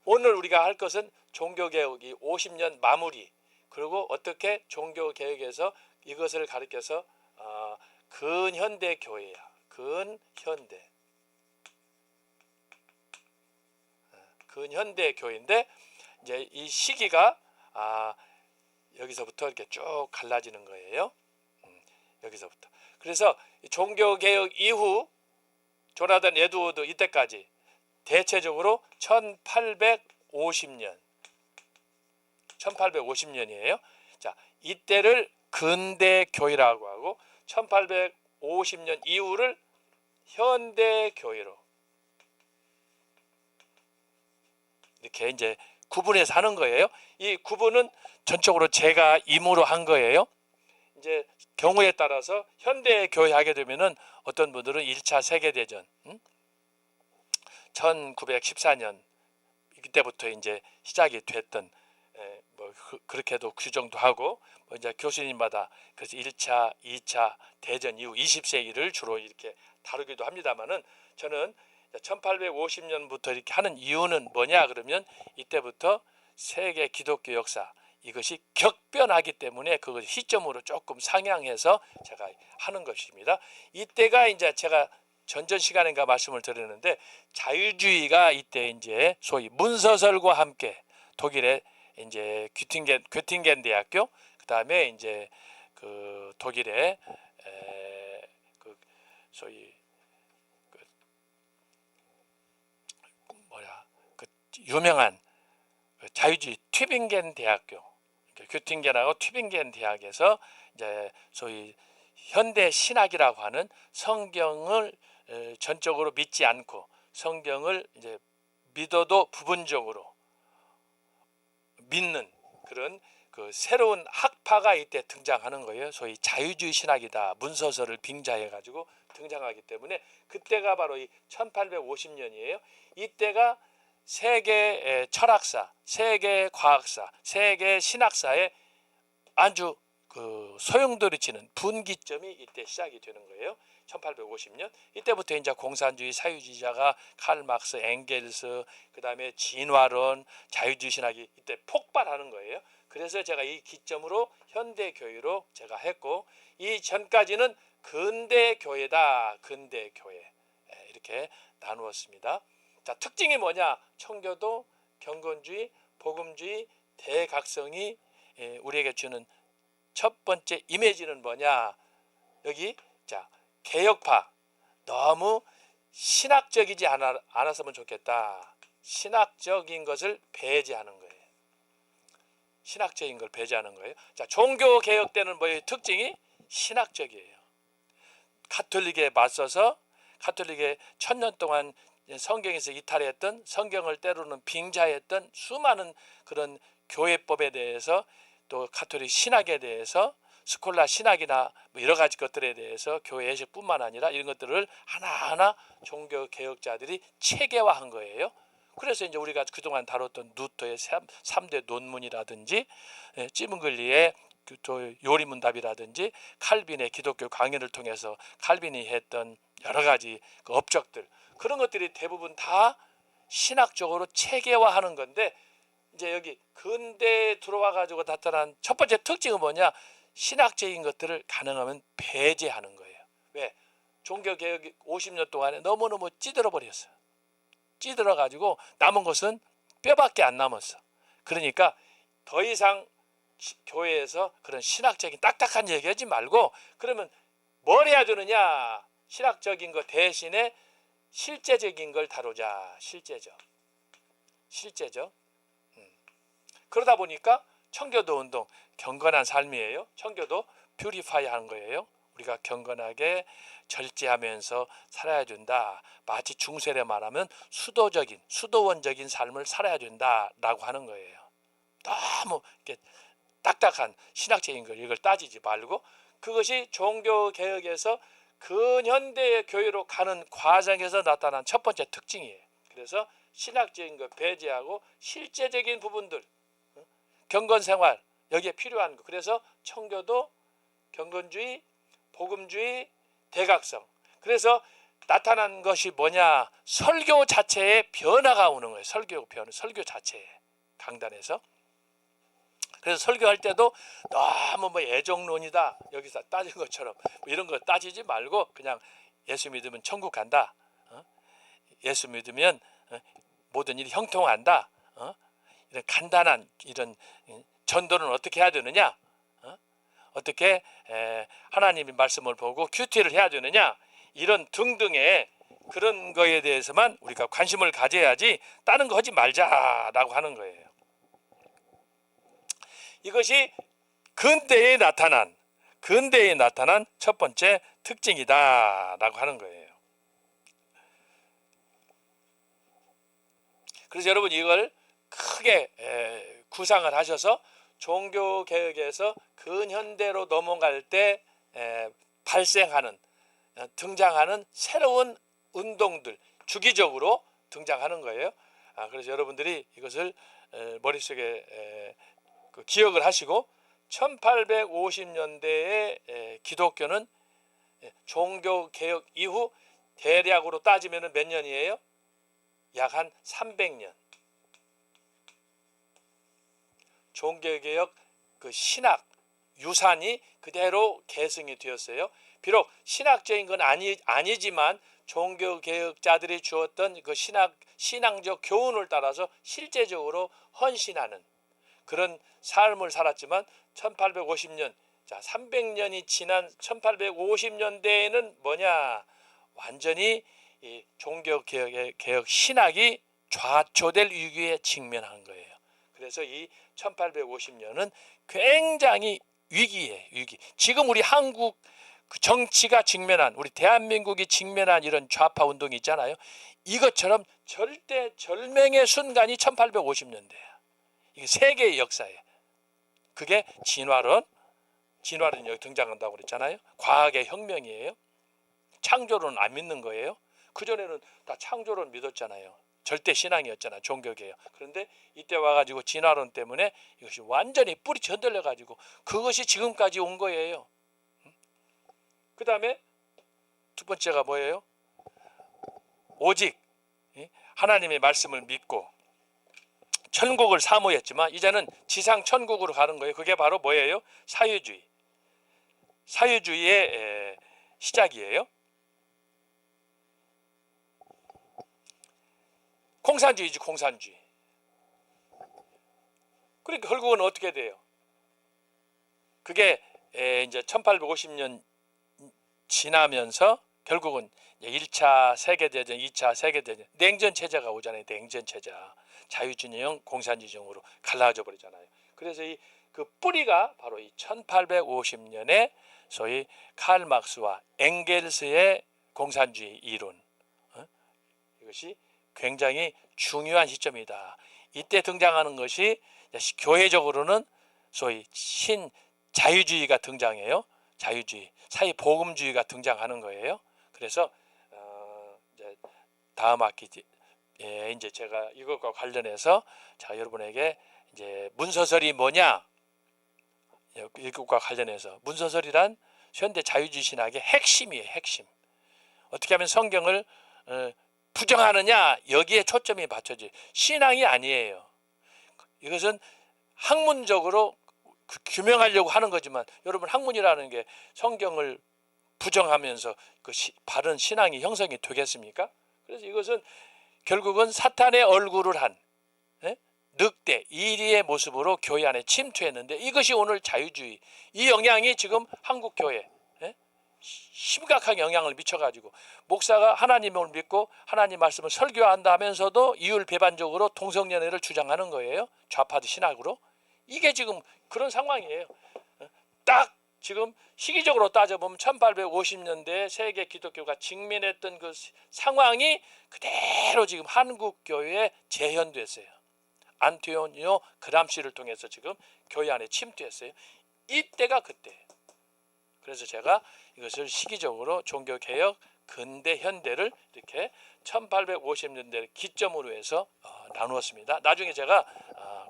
오늘 우리가 할 것은 종교개혁이 50년 마무리 그리고 어떻게 종교개혁에서 이것을 가리켜서 근현대 교회야. 근현대 교회인데 이제 이 시기가 여기서부터 이렇게 쭉 갈라지는 거예요. 여기서부터. 그래서 종교개혁 이후 조나단 에드워드 이때까지 대체적으로 1850년이에요. 자, 이때를 근대 교회라고 하고 1850년 이후를 현대 교회로 이렇게 이제 구분해서 하는 거예요. 이 구분은 전적으로 제가 임의로 한 거예요. 이제 경우에 따라서 현대 교회 하게 되면은 어떤 분들은 1차 세계대전 1914년 이때부터 이제 시작이 됐던 뭐 그렇게도 규정도 하고 뭐 이제 교수님마다 그래서 1차, 2차 대전 이후 20세기를 주로 이렇게 다루기도 합니다만은 저는 1850년부터 이렇게 하는 이유는 뭐냐 그러면 이때부터 세계 기독교 역사 이것이 격변하기 때문에 그것 시점으로 조금 상향해서 제가 하는 것입니다. 이때가 이제 제가 전전 시간인가 말씀을 드렸는데 자유주의가 이때 이제 소위 문서설과 함께 독일의 이제 괴팅겐 대학교 그다음에 이제 그 독일의 그 소위 그 유명한 자유주의 튜빙겐 대학교 괴팅겐하고 튜빙겐 대학에서 이제 소위 현대 신학이라고 하는 성경을 전적으로 믿지 않고 성경을 이제 믿어도 부분적으로 믿는 그런 그 새로운 학파가 이때 등장하는 거예요. 소위 자유주의 신학이다. 문서서를 빙자해 가지고 등장하기 때문에 그때가 바로 이 1850년이에요. 이때가 세계 철학사, 세계 과학사, 세계 신학사에 아주 그 소용돌이치는 분기점이 이때 시작이 되는 거예요. 1850년 이때부터 이제 공산주의 사유주의자가 칼 막스, 엥겔스, 그다음에 진화론, 자유주의 신학이 이때 폭발하는 거예요. 그래서 제가 이 기점으로 현대 교회로 제가 했고, 이 전까지는 근대 교회다. 근대 교회. 이렇게 나누었습니다. 자, 특징이 뭐냐? 청교도, 경건주의, 복음주의, 대각성이 우리에게 주는 첫 번째 이미지는 뭐냐? 여기 자, 개혁파. 너무 신학적이지 않았으면 좋겠다. 신학적인 것을 배제하는 거예요. 신학적인 걸 배제하는 거예요. 자, 종교 개혁 때는 뭐예요? 특징이 신학적이에요. 가톨릭에 맞서서 가톨릭에 1000년 동안 성경에서 이탈했던, 성경을 때로는 빙자했던 수많은 그런 교회법에 대해서, 또 가톨릭 신학에 대해서, 스콜라 신학이나 뭐 여러 가지 것들에 대해서 교회 예식뿐만 아니라 이런 것들을 하나하나 종교 개혁자들이 체계화한 거예요. 그래서 이제 우리가 그동안 다뤘던 루터의 3대 논문이라든지, 찌문글리의 요리문답이라든지, 칼빈의 기독교 강연을 통해서 칼빈이 했던 여러 가지 그 업적들, 그런 것들이 대부분 다 신학적으로 체계화하는 건데, 이제 여기 근대에 들어와 가지고 나타난 첫 번째 특징은 뭐냐? 신학적인 것들을 가능하면 배제하는 거예요. 왜? 종교개혁이 50년 동안에 너무너무 찌들어 버렸어요. 찌들어 가지고 남은 것은 뼈밖에 안 남았어. 그러니까 더 이상 교회에서 그런 신학적인 딱딱한 얘기하지 말고, 그러면 뭘 해야 되느냐? 신학적인 것 대신에 실제적인 걸 다루자. 실제적. 그러다 보니까 청교도 운동, 경건한 삶이에요. 청교도 퓨리파이 하는 거예요. 우리가 경건하게 절제하면서 살아야 된다. 마치 중세에 말하면 수도원적인 삶을 살아야 된다라고 하는 거예요. 너무 이렇게 딱딱한 신학적인 걸 이걸 따지지 말고, 그것이 종교 개혁에서 근현대 교회로 가는 과정에서 나타난 첫 번째 특징이에요. 그래서 신학적인 거 배제하고 실제적인 부분들, 경건생활, 여기에 필요한 거. 그래서 청교도, 경건주의, 복음주의, 대각성. 그래서 나타난 것이 뭐냐? 설교 자체에 변화가 오는 거예요. 설교 자체에, 강단에서. 그래서 설교할 때도 너무 뭐 애정론이다, 여기서 따진 것처럼 뭐 이런 거 따지지 말고, 그냥 예수 믿으면 천국 간다, 예수 믿으면 모든 일이 형통한다, 이런 간단한 이런 전도는 어떻게 해야 되느냐, 어떻게 하나님의 말씀을 보고 큐티를 해야 되느냐, 이런 등등의 그런 거에 대해서만 우리가 관심을 가져야지 다른 거 하지 말자라고 하는 거예요. 이것이 근대에 나타난 첫 번째 특징이다라고 하는 거예요. 그래서 여러분 이걸 크게 구상을 하셔서 종교 개혁에서 근현대로 넘어갈 때 등장하는 새로운 운동들, 주기적으로 등장하는 거예요. 그래서 여러분들이 이것을 머릿속에 기억을 하시고, 1850년대에 기독교는 종교 개혁 이후 대략으로 따지면 몇 년이에요? 약 한 300년. 종교개혁 그 신학 유산이 그대로 계승이 되었어요. 비록 신학적인 건 아니지만 종교개혁자들이 주었던 그 신앙적 교훈을 따라서 실제적으로 헌신하는 그런 삶을 살았지만, 1850년, 자 300년이 지난 1850년대에는 뭐냐? 완전히 이 종교개혁 신학이 좌초될 위기에 직면한 거예요. 그래서 이 1850년은 굉장히 위기예요. 위기. 지금 우리 한국 정치가 직면한, 우리 대한민국이 직면한 이런 좌파 운동이 있잖아요. 이것처럼 절대 절명의 순간이 1850년대야. 이게 세계의 역사예요. 그게 진화론이 여기 등장한다고 그랬잖아요. 과학의 혁명이에요. 창조론은 안 믿는 거예요. 그전에는 다 창조론 믿었잖아요. 절대 신앙이었잖아, 종교개혁. 그런데 이때 와가지고 진화론 때문에 이것이 완전히 뿌리치 흔들려가지고 그것이 지금까지 온 거예요. 그 다음에 두 번째가 뭐예요? 오직 하나님의 말씀을 믿고 천국을 사모했지만 이제는 지상 천국으로 가는 거예요. 그게 바로 뭐예요? 사유주의. 사유주의의 시작이에요. 공산주의지, 공산주의. 그러니까 결국은 어떻게 돼요? 그게 이제 1850년 지나면서 결국은 1차 세계대전, 2차 세계대전, 냉전 체제가 오잖아요. 냉전 체제. 자유주의형, 공산주의형으로 갈라져 버리잖아요. 그래서 그 뿌리가 바로 이 1850년에 소위 칼 막스와 엥겔스의 공산주의 이론. 이것이 굉장히 중요한 시점이다. 이때 등장하는 것이 교회적으로는 소위 신자유주의가 등장해요. 자유주의, 사회복음주의가 등장하는 거예요. 그래서 이제 다음 학기 이제 제가 이것과 관련해서 자 여러분에게 이제 문서설이 뭐냐, 이것과 관련해서 문서설이란 현대 자유주의 신학의 핵심이에요. 핵심. 어떻게 하면 성경을 부정하느냐, 여기에 초점이 맞춰지. 신앙이 아니에요. 이것은 학문적으로 규명하려고 하는 거지만, 여러분 학문이라는 게 성경을 부정하면서 그 바른 신앙이 형성이 되겠습니까? 그래서 이것은 결국은 사탄의 얼굴을 한 늑대, 이리의 모습으로 교회 안에 침투했는데, 이것이 오늘 자유주의, 이 영향이 지금 한국 교회 심각한 영향을 미쳐가지고 목사가 하나님을 믿고 하나님 말씀을 설교한다 하면서도 이율 배반적으로 동성연애를 주장하는 거예요. 좌파드 신학으로. 이게 지금 그런 상황이에요. 딱 지금 시기적으로 따져보면 1850년대 세계 기독교가 직면했던 그 상황이 그대로 지금 한국 교회에 재현됐어요. 안토니오 그람시를 통해서 지금 교회 안에 침투했어요. 이때가 그때. 그래서 제가 이것을 시기적으로 종교개혁, 근대, 현대를 이렇게 1850년대를 기점으로 해서 나누었습니다. 나중에 제가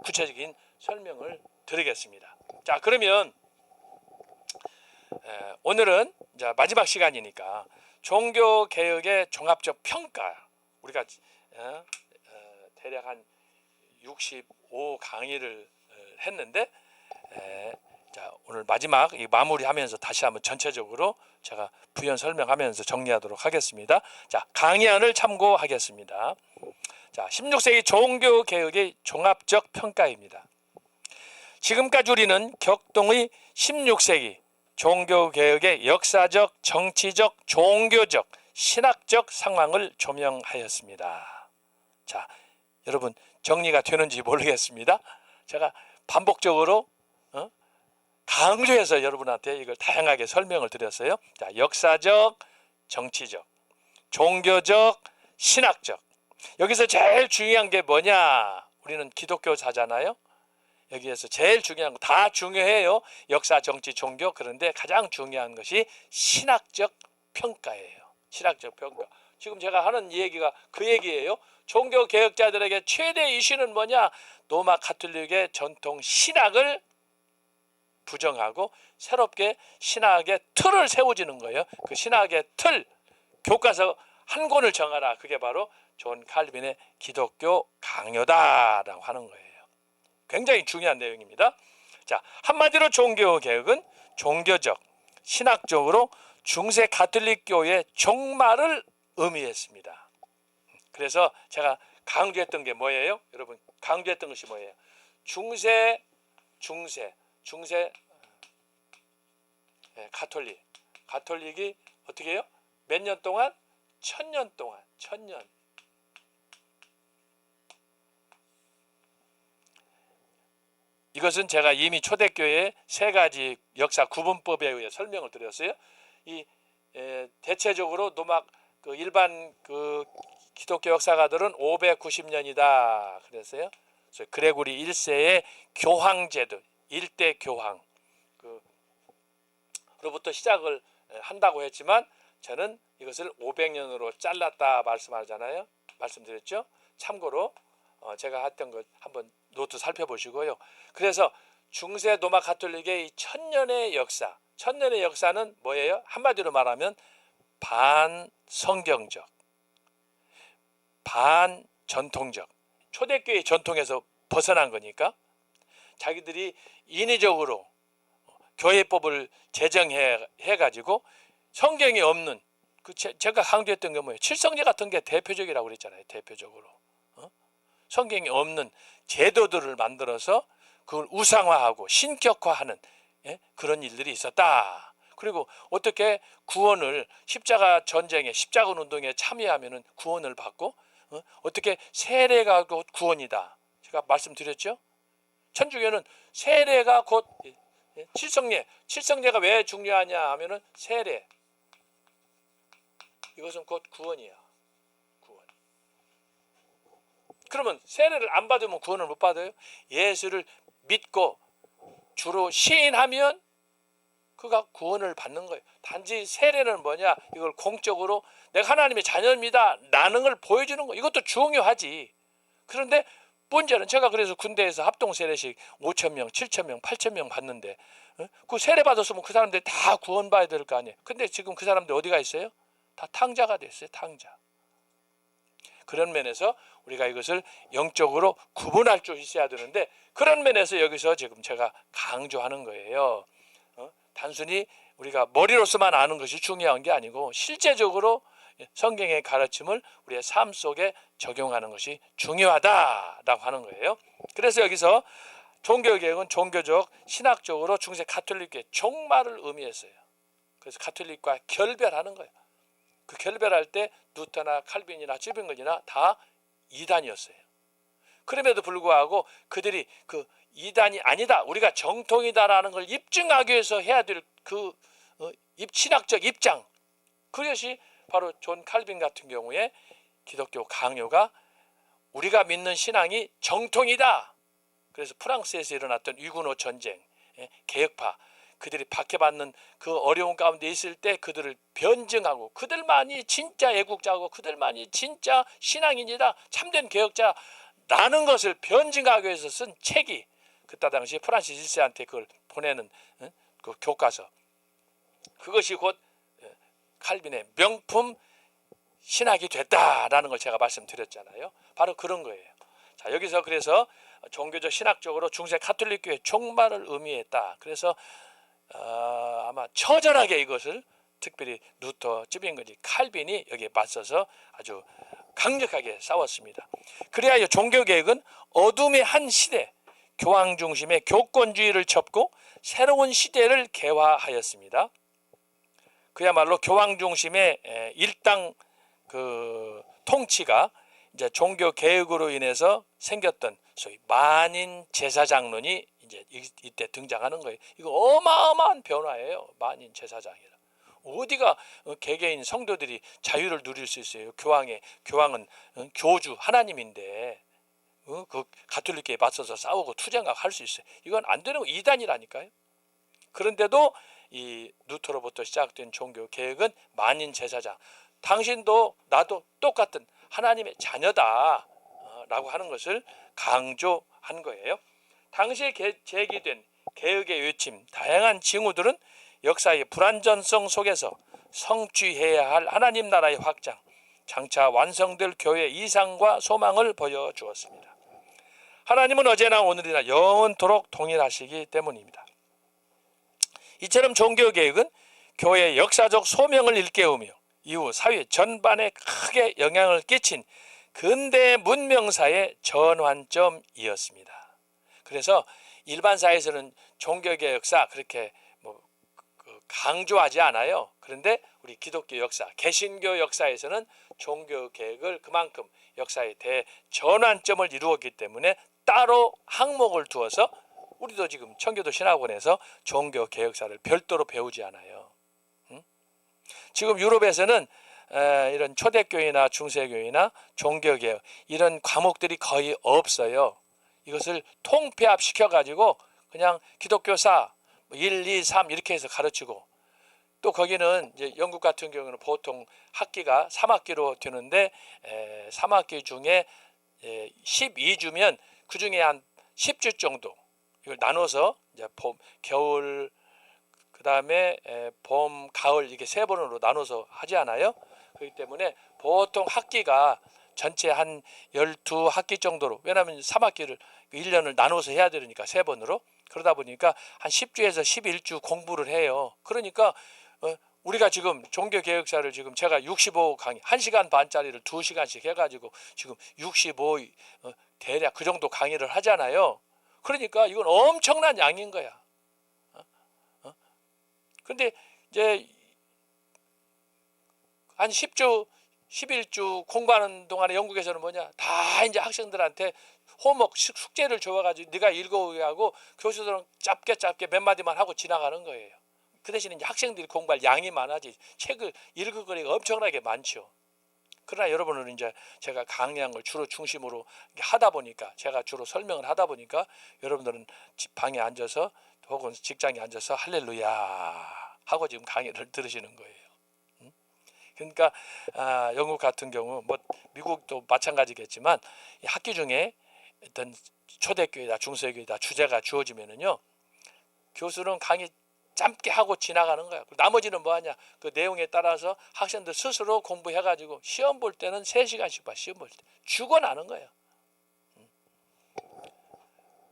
구체적인 설명을 드리겠습니다. 자, 그러면 오늘은 이제 마지막 시간이니까 종교개혁의 종합적 평가, 우리가 대략 한 65 강의를 했는데, 자, 오늘 마지막 마무리하면서 다시 한번 전체적으로 제가 부연 설명하면서 정리하도록 하겠습니다. 자, 강의안을 참고하겠습니다. 자, 16세기 종교개혁의 종합적 평가입니다. 지금까지 우리는 격동의 16세기 종교개혁의 역사적, 정치적, 종교적, 신학적 상황을 조명하였습니다. 자, 여러분 정리가 되는지 모르겠습니다. 제가 반복적으로 강조해서 여러분한테 이걸 다양하게 설명을 드렸어요. 자, 역사적, 정치적, 종교적, 신학적. 여기서 제일 중요한 게 뭐냐? 우리는 기독교사잖아요. 여기에서 제일 중요한 거 다 중요해요. 역사, 정치, 종교. 그런데 가장 중요한 것이 신학적 평가예요. 신학적 평가. 지금 제가 하는 얘기가 그 얘기예요. 종교 개혁자들에게 최대 이슈는 뭐냐? 로마 가톨릭의 전통 신학을 부정하고 새롭게 신학의 틀을 세워지는 거예요. 그 신학의 틀, 교과서 한 권을 정하라. 그게 바로 존 칼빈의 기독교 강요다라고 하는 거예요. 굉장히 중요한 내용입니다. 자, 한마디로 종교개혁은 종교적, 신학적으로 중세 가톨릭 교회의 종말을 의미했습니다. 그래서 제가 강조했던 게 뭐예요? 여러분, 강조했던 것이 뭐예요? 중세 가톨릭이 어떻게 해요? 몇 년 동안? 1000년 동안. 1000년. 이것은 제가 이미 초대교회의 세 가지 역사 구분법에 의해 설명을 드렸어요. 대체적으로 그 일반 그 기독교 역사가들은 590년이다 그랬어요. 그래서 그레고리 1세의 교황제도, 일대 교황 로부터 시작을 한다고 했지만, 저는 이것을 500년으로 잘랐다 말씀드렸죠. 참고로 제가 했던 것 한번 노트 살펴보시고요. 그래서 중세 로마 가톨릭의 이 1000년의 역사, 1000년의 역사는 뭐예요? 한마디로 말하면 반성경적, 반전통적, 초대교회 전통에서 벗어난 거니까 자기들이 인위적으로 교회법을 제정해 가지고 성경이 없는 제가 강조했던 게 뭐예요? 칠성제 같은 게 대표적이라고 그랬잖아요. 대표적으로 성경이 없는 제도들을 만들어서 그걸 우상화하고 신격화하는 그런 일들이 있었다. 그리고 어떻게 구원을 십자가 전쟁에 십자가 운동에 참여하면은 구원을 받고 어떻게 세례가 곧 구원이다. 제가 말씀드렸죠. 천주교는 세례가 곧 칠성례가 왜 중요하냐 하면은 세례 이것은 곧 구원이야. 구원. 그러면 세례를 안 받으면 구원을 못 받아요? 예수를 믿고 주로 시인하면 그가 구원을 받는 거예요. 단지 세례는 뭐냐? 이걸 공적으로 내가 하나님의 자녀입니다 라는 걸 보여주는 거. 이것도 중요하지. 그런데 문제는 제가 그래서 군대에서 합동 세례식 5,000명, 7,000명, 8,000명 받는데 그 세례 받았으면 그 사람들이 다 구원받아야 될 거 아니에요. 근데 지금 그 사람들 어디가 있어요? 다 탕자가 됐어요. 탕자. 그런 면에서 우리가 이것을 영적으로 구분할 줄 있어야 되는데 그런 면에서 여기서 지금 제가 강조하는 거예요. 단순히 우리가 머리로서만 아는 것이 중요한 게 아니고 실제적으로 성경의 가르침을 우리의 삶 속에 적용하는 것이 중요하다라고 하는 거예요. 그래서 여기서 종교개혁은 종교적, 신학적으로 중세 가톨릭교의 종말을 의미했어요. 그래서 가톨릭과 결별하는 거예요. 그 결별할 때 루터나 칼빈이나 찌빙글이나 다 이단이었어요. 그럼에도 불구하고 그들이 그 이단이 아니다, 우리가 정통이다라는 걸 입증하기 위해서 해야 될 그 신학적 입장, 그것이 바로 존 칼빈 같은 경우에 기독교 강요가 우리가 믿는 신앙이 정통이다. 그래서 프랑스에서 일어났던 위군호 전쟁, 개혁파, 그들이 박해받는 그 어려운 가운데 있을 때 그들을 변증하고 그들만이 진짜 애국자고 그들만이 진짜 신앙인이다, 참된 개혁자라는 것을 변증하기 위해서 쓴 책이 그때 당시 프란시스 1세한테 그걸 보내는 그 교과서, 그것이 곧 칼빈의 명품 신학이 됐다라는 걸 제가 말씀드렸잖아요. 바로 그런 거예요. 자, 여기서 그래서 종교적 신학적으로 중세 가톨릭교의 종말을 의미했다. 그래서 아마 처절하게 이것을 특별히 루터, 찌빙글리, 칼빈이 여기에 맞서서 아주 강력하게 싸웠습니다. 그래야 종교개혁은 어둠의 한 시대, 교황 중심의 교권주의를 접고 새로운 시대를 개화하였습니다. 그야말로 교황 중심의 일당 그 통치가 이제 종교 개혁으로 인해서 생겼던 소위 만인 제사장론이 이제 이때 등장하는 거예요. 이거 어마어마한 변화예요. 만인 제사장이라. 어디가 개개인 성도들이 자유를 누릴 수 있어요? 교황은 교주 하나님인데 그 가톨릭교에 맞서서 싸우고 투쟁하고 할 수 있어요. 이건 안 되는 거, 이단이라니까요. 그런데도 이 루터로부터 시작된 종교 개혁은 만인 제사장, 당신도 나도 똑같은 하나님의 자녀다 라고 하는 것을 강조한 거예요. 당시에 제기된 개혁의 외침, 다양한 징후들은 역사의 불완전성 속에서 성취해야 할 하나님 나라의 확장, 장차 완성될 교회의 이상과 소망을 보여주었습니다. 하나님은 어제나 오늘이나 영원토록 동일하시기 때문입니다. 이처럼 종교개혁은 교회의 역사적 소명을 일깨우며 이후 사회 전반에 크게 영향을 끼친 근대 문명사의 전환점이었습니다. 그래서 일반 사회에서는 종교개혁사 그렇게 강조하지 않아요. 그런데 우리 기독교 역사, 개신교 역사에서는 종교개혁을 그만큼 역사의 대전환점을 이루었기 때문에 따로 항목을 두어서 우리도 지금 청교도 신학원에서 종교개혁사를 별도로 배우지 않아요. 지금 유럽에서는 이런 초대교회나 중세교회나 종교개혁 이런 과목들이 거의 없어요. 이것을 통폐합시켜가지고 그냥 기독교사 1, 2, 3 이렇게 해서 가르치고, 또 거기는 이제 영국 같은 경우는 보통 학기가 3학기로 되는데 3학기 중에 12주면 그 중에 한 10주 정도 이걸 나눠서 이제 봄, 겨울, 그 그다음에 봄, 가을 이게 세 번으로 나눠서 하지 않아요? 그렇기 때문에 보통 학기가 전체 한 12학기 정도로, 왜냐하면 3학기를 1년을 나눠서 해야 되니까 세 번으로, 그러다 보니까 한 10주에서 11주 공부를 해요. 그러니까 우리가 지금 종교개혁사를 지금 제가 65 강의 1시간 반짜리를 2시간씩 해가지고 지금 65 대략 그 정도 강의를 하잖아요. 그러니까 이건 엄청난 양인 거야. 근데 이제 한 10주 11주 공부하는 동안에 영국에서는 뭐냐, 다 이제 학생들한테 호목 숙제를 줘가지고 네가 읽어오게 하고 교수들은 짧게 몇 마디만 하고 지나가는 거예요. 그 대신에 이제 학생들이 공부할 양이 많아지 책을 읽을 거리가 엄청나게 많죠. 그러나 여러분은 이제 제가 강의한 걸 주로 중심으로 하다 보니까, 제가 주로 설명을 하다 보니까 여러분들은 방에 앉아서 혹은 직장에 앉아서 할렐루야 하고 지금 강의를 들으시는 거예요. 그러니까 영국 같은 경우, 뭐 미국도 마찬가지겠지만 학기 중에 어떤 초대교회다 중세교회다 주제가 주어지면은요, 교수는 강의 짧게 하고 지나가는 거야. 나머지는 뭐 하냐, 그 내용에 따라서 학생들 스스로 공부해가지고 시험 볼 때는 3시간씩 봐. 시험 볼 때 죽어나는 거예요.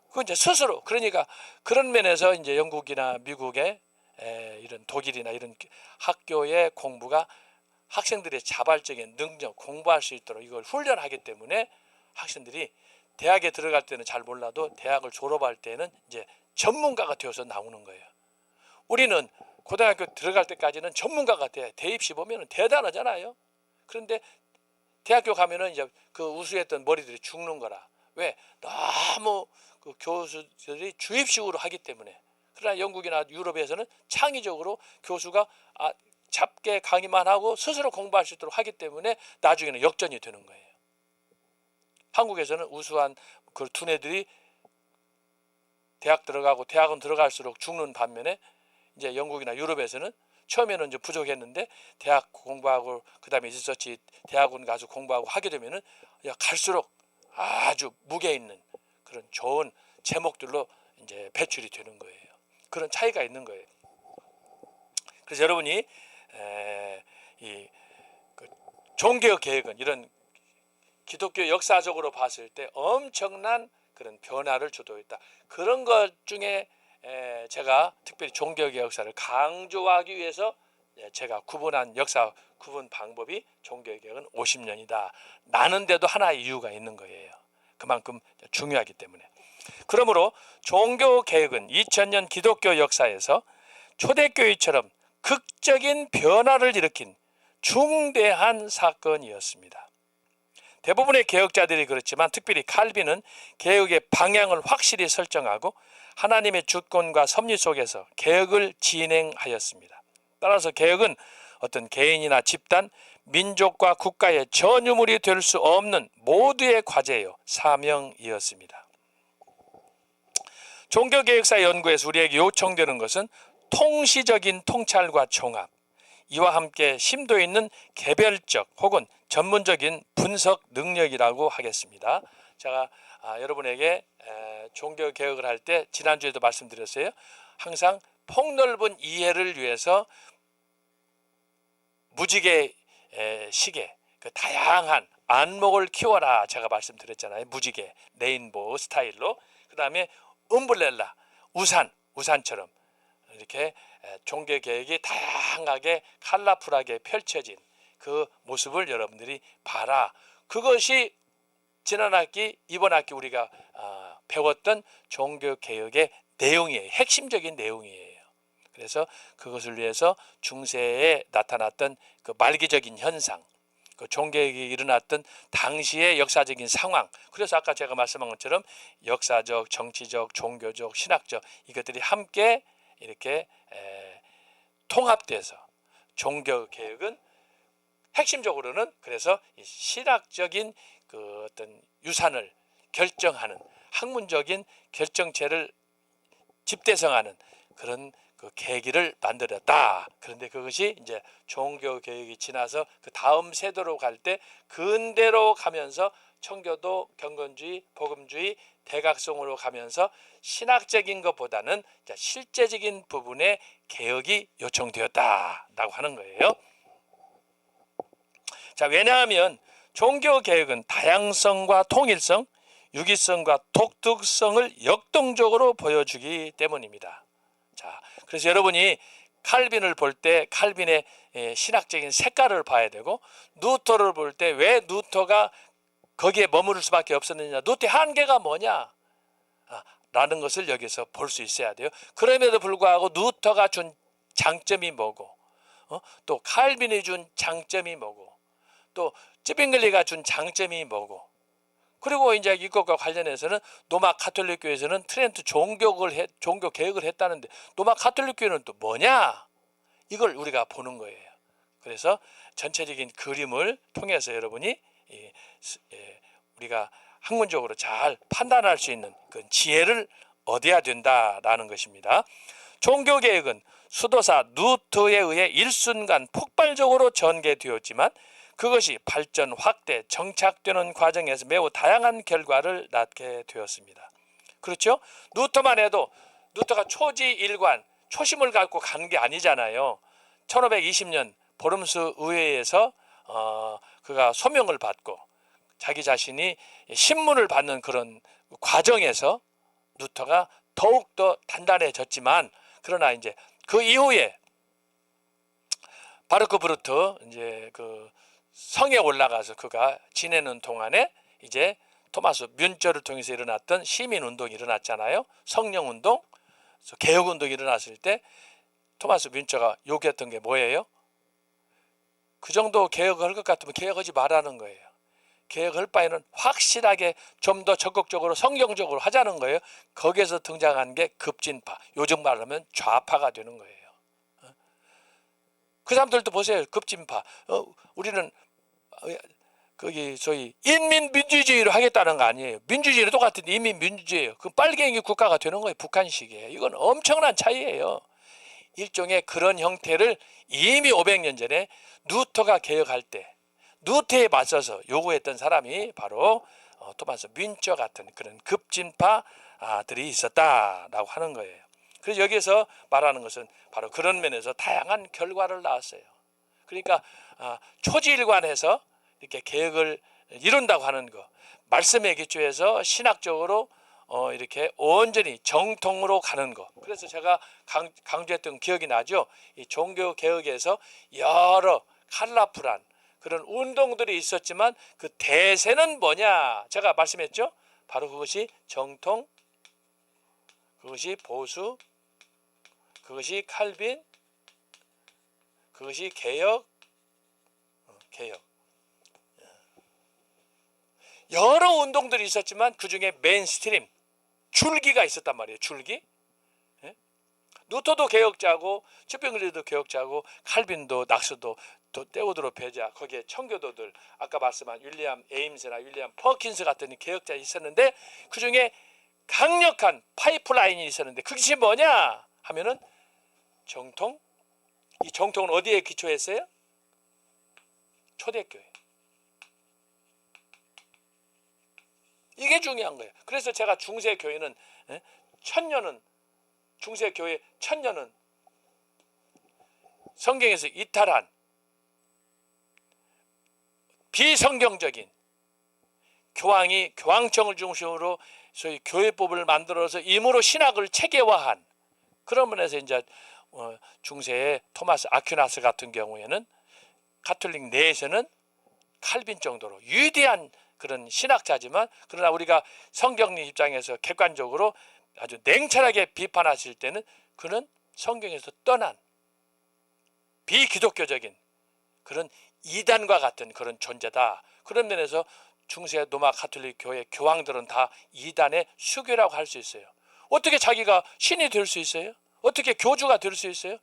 그건 이제 스스로. 그러니까 그런 면에서 이제 영국이나 미국의 이런 독일이나 이런 학교의 공부가 학생들의 자발적인 능력, 공부할 수 있도록 이걸 훈련하기 때문에 학생들이 대학에 들어갈 때는 잘 몰라도 대학을 졸업할 때는 이제 전문가가 되어서 나오는 거예요. 우리는 고등학교 들어갈 때까지는 전문가가 돼. 대입시 보면은 대단하잖아요. 그런데 대학교 가면은 이제 그 우수했던 머리들이 죽는 거라. 왜? 너무 그 교수들이 주입식으로 하기 때문에. 그러나 영국이나 유럽에서는 창의적으로 교수가 잡게 강의만 하고 스스로 공부할 수 있도록 하기 때문에 나중에는 역전이 되는 거예요. 한국에서는 우수한 그 두뇌들이 대학 들어가고 대학은 들어갈수록 죽는 반면에 이제 영국이나 유럽에서는 처음에는 이제 부족했는데 대학 공부하고 그다음에 리서치 대학원 가서 공부하고 하게 되면은 갈수록 아주 무게 있는 그런 좋은 제목들로 이제 배출이 되는 거예요. 그런 차이가 있는 거예요. 그래서 여러분이 이 종교 개혁은 이런 기독교 역사적으로 봤을 때 엄청난 그런 변화를 주도했다. 그런 것 중에 제가 특별히 종교개혁사를 강조하기 위해서 제가 구분한 역사 구분 방법이 종교개혁은 50년이다. 나는데도 하나의 이유가 있는 거예요. 그만큼 중요하기 때문에. 그러므로 종교개혁은 2000년 기독교 역사에서 초대교회처럼 극적인 변화를 일으킨 중대한 사건이었습니다. 대부분의 개혁자들이 그렇지만 특별히 칼빈은 개혁의 방향을 확실히 설정하고 하나님의 주권과 섭리 속에서 개혁을 진행하였습니다. 따라서 개혁은 어떤 개인이나 집단, 민족과 국가의 전유물이 될 수 없는 모두의 과제요, 사명이었습니다. 종교개혁사 연구에서 우리에게 요청되는 것은 통시적인 통찰과 종합, 이와 함께 심도 있는 개별적 혹은 전문적인 분석 능력이라고 하겠습니다. 제가 여러분에게 종교개혁을 할 때 지난주에도 말씀드렸어요. 항상 폭넓은 이해를 위해서 무지개 시계, 그 다양한 안목을 키워라 제가 말씀드렸잖아요. 무지개, 레인보우 스타일로. 그 다음에 umbrella, 우산처럼 이렇게 종교개혁이 다양하게 컬러풀하게 펼쳐진 그 모습을 여러분들이 봐라. 그것이 지난 학기, 이번 학기 우리가 배웠던 종교개혁의 내용이에요. 핵심적인 내용이에요. 그래서 그것을 위해서 중세에 나타났던 그 말기적인 현상, 그 종교개혁이 일어났던 당시의 역사적인 상황, 그래서 아까 제가 말씀한 것처럼 역사적, 정치적, 종교적, 신학적 이것들이 함께 이렇게 통합돼서 종교개혁은 핵심적으로는 그래서 신학적인 그 어떤 유산을 결정하는 학문적인 결정체를 집대성하는 그런 그 계기를 만들었다. 그런데 그것이 이제 종교개혁이 지나서 그 다음 세대로 갈 때 근대로 가면서 청교도, 경건주의, 복음주의, 대각성으로 가면서 신학적인 것보다는 실제적인 부분의 개혁이 요청되었다라고 하는 거예요. 자, 왜냐하면 종교개혁은 다양성과 통일성, 유기성과 독특성을 역동적으로 보여주기 때문입니다. 자, 그래서 여러분이 칼빈을 볼 때 칼빈의 신학적인 색깔을 봐야 되고, 루터를 볼 때 왜 루터가 거기에 머무를 수밖에 없었느냐, 루터의 한계가 뭐냐 라는 것을 여기서 볼 수 있어야 돼요. 그럼에도 불구하고 루터가 준 장점이 뭐고, 또 칼빈이 준 장점이 뭐고, 또 쯔빙글리가 준 장점이 뭐고, 그리고 이제 이것과 관련해서는 로마 가톨릭 교회에서는 트렌트 종교 개혁을 했다는데 로마 가톨릭 교회는 또 뭐냐, 이걸 우리가 보는 거예요. 그래서 전체적인 그림을 통해서 여러분이 우리가 학문적으로 잘 판단할 수 있는 그 지혜를 얻어야 된다라는 것입니다. 종교개혁은 수도사 루터에 의해 일순간 폭발적으로 전개되었지만 그것이 발전, 확대, 정착되는 과정에서 매우 다양한 결과를 낳게 되었습니다. 그렇죠? 루터만 해도 루터가 초지일관, 초심을 갖고 간 게 아니잖아요. 1520년 보름스 의회에서 그가 소명을 받고 자기 자신이 신문을 받는 그런 과정에서 루터가 더욱더 단단해졌지만, 그러나 이제 그 이후에 바르크 브루트 이제 그 성에 올라가서 그가 지내는 동안에 이제 토마스 뮌처를 통해서 일어났던 시민운동이 일어났잖아요. 성령운동, 개혁운동이 일어났을 때 토마스 뮌처가 요구했던 게 뭐예요? 그 정도 개혁을 할 것 같으면 개혁하지 말라는 거예요. 개혁할 바에는 확실하게 좀 더 적극적으로 성경적으로 하자는 거예요. 거기에서 등장한 게 급진파, 요즘 말로 하면 좌파가 되는 거예요. 그 사람들도 보세요. 급진파. 우리는 거기 저희 인민민주주의로 하겠다는 거 아니에요. 민주주의는 똑같은데 인민민주주의예요. 그 빨갱이 국가가 되는 거예요. 북한식이에요. 이건 엄청난 차이예요. 일종의 그런 형태를 이미 500년 전에 루터가 개혁할 때 루터에 맞서서 요구했던 사람이 바로 토마스 뮌처 같은 그런 급진파들이 있었다라고 하는 거예요. 그래서 여기서 말하는 것은 바로 그런 면에서 다양한 결과를 낳았어요. 그러니까 초지일관해서 이렇게 개혁을 이룬다고 하는 거, 말씀의 기초에서 신학적으로 이렇게 온전히 정통으로 가는 거. 그래서 제가 강조했던 기억이 나죠. 이 종교 개혁에서 여러 컬러풀한 그런 운동들이 있었지만 그 대세는 뭐냐? 제가 말씀했죠. 바로 그것이 정통, 그것이 보수, 그것이 칼빈, 그것이 개혁. 여러 운동들이 있었지만 그 중에 메인스트림, 줄기가 있었단 말이에요. 줄기. 루터도 개혁자고, 츠빙글리도 개혁자고, 칼빈도, 낙스도, 또 테오도로 베자, 거기에 청교도들, 아까 말씀한 윌리엄 에임스나 윌리엄 퍼킨스 같은 개혁자 있었는데 그 중에 강력한 파이프라인이 있었는데 그것이 뭐냐 하면은 정통. 이 정통은 어디에 기초했어요? 초대교회. 이게 중요한 거예요. 그래서 제가 중세교회는 중세교회 천년은 성경에서 이탈한 비성경적인 교황이 교황청을 중심으로 소위 교회법을 만들어서 임으로 신학을 체계화한 그런 면에서 이제 중세의 토마스 아퀴나스 같은 경우에는 가톨릭 내에서는 칼빈 정도로 위대한 그런 신학자지만, 그러나 우리가 성경의 입장에서 객관적으로 아주 냉철하게 비판하실 때는 그는 성경에서 떠난 비기독교적인 그런 이단과 같은 그런 존재다. 그런 면에서 중세 로마 가톨릭 교회 교황들은 다 이단의 수교라고 할 수 있어요. 어떻게 자기가 신이 될 수 있어요? 어떻게 교주가 될 수 있어요?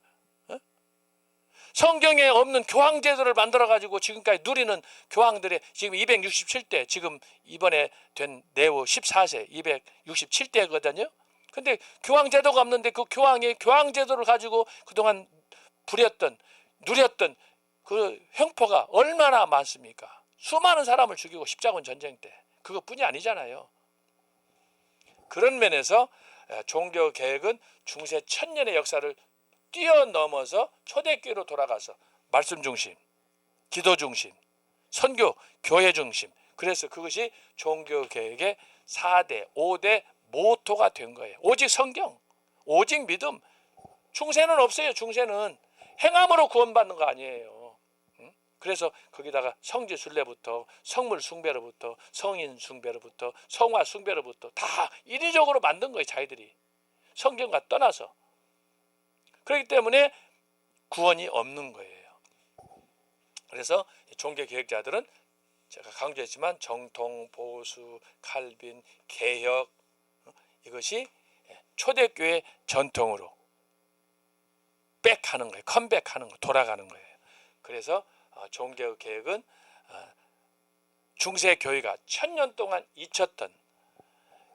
성경에 없는 교황 제도를 만들어 가지고 지금까지 누리는 교황들의 지금 267대, 지금 이번에 된 네오 14세 267대거든요. 근데 교황 제도가 없는데 그 교황의 교황 제도를 가지고 그동안 누렸던 그 횡포가 얼마나 많습니까? 수많은 사람을 죽이고 십자군 전쟁 때 그것뿐이 아니잖아요. 그런 면에서 종교 개혁은 중세 1000년의 역사를 뛰어넘어서 초대교회로 돌아가서 말씀 중심, 기도 중심, 선교, 교회 중심. 그래서 그것이 종교 개혁의 4대, 5대 모토가 된 거예요. 오직 성경, 오직 믿음. 중세는 없어요. 중세는 행함으로 구원받는 거 아니에요. 그래서 거기다가 성지 순례부터 성물 숭배로부터 성인 숭배로부터 성화 숭배로부터 다 인위적으로 만든 거예요. 자기들이 성경과 떠나서. 그렇기 때문에 구원이 없는 거예요. 그래서 종교 개혁자들은 제가 강조했지만 정통, 보수, 칼빈, 개혁, 이것이 초대교회 전통으로 백하는 거예요. 컴백하는 거, 돌아가는 거예요. 그래서 종교 개혁은 중세 교회가 1000년 동안 잊혔던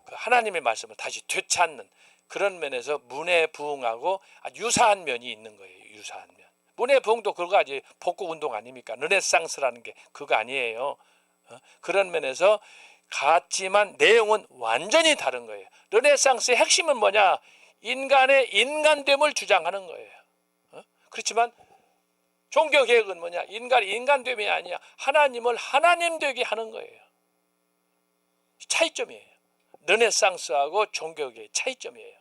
그 하나님의 말씀을 다시 되찾는 그런 면에서 문해 부흥하고 유사한 면이 있는 거예요. 유사한 면. 문해 부흥도 그거 아직 복고 운동 아닙니까? 르네상스라는 게 그거 아니에요. 그런 면에서 같지만 내용은 완전히 다른 거예요. 르네상스의 핵심은 뭐냐? 인간의 인간됨을 주장하는 거예요. 그렇지만 종교 개혁은 뭐냐? 인간이 인간됨이 아니야. 하나님을 하나님 되게 하는 거예요. 차이점이에요. 르네상스하고 종교 개혁의 차이점이에요.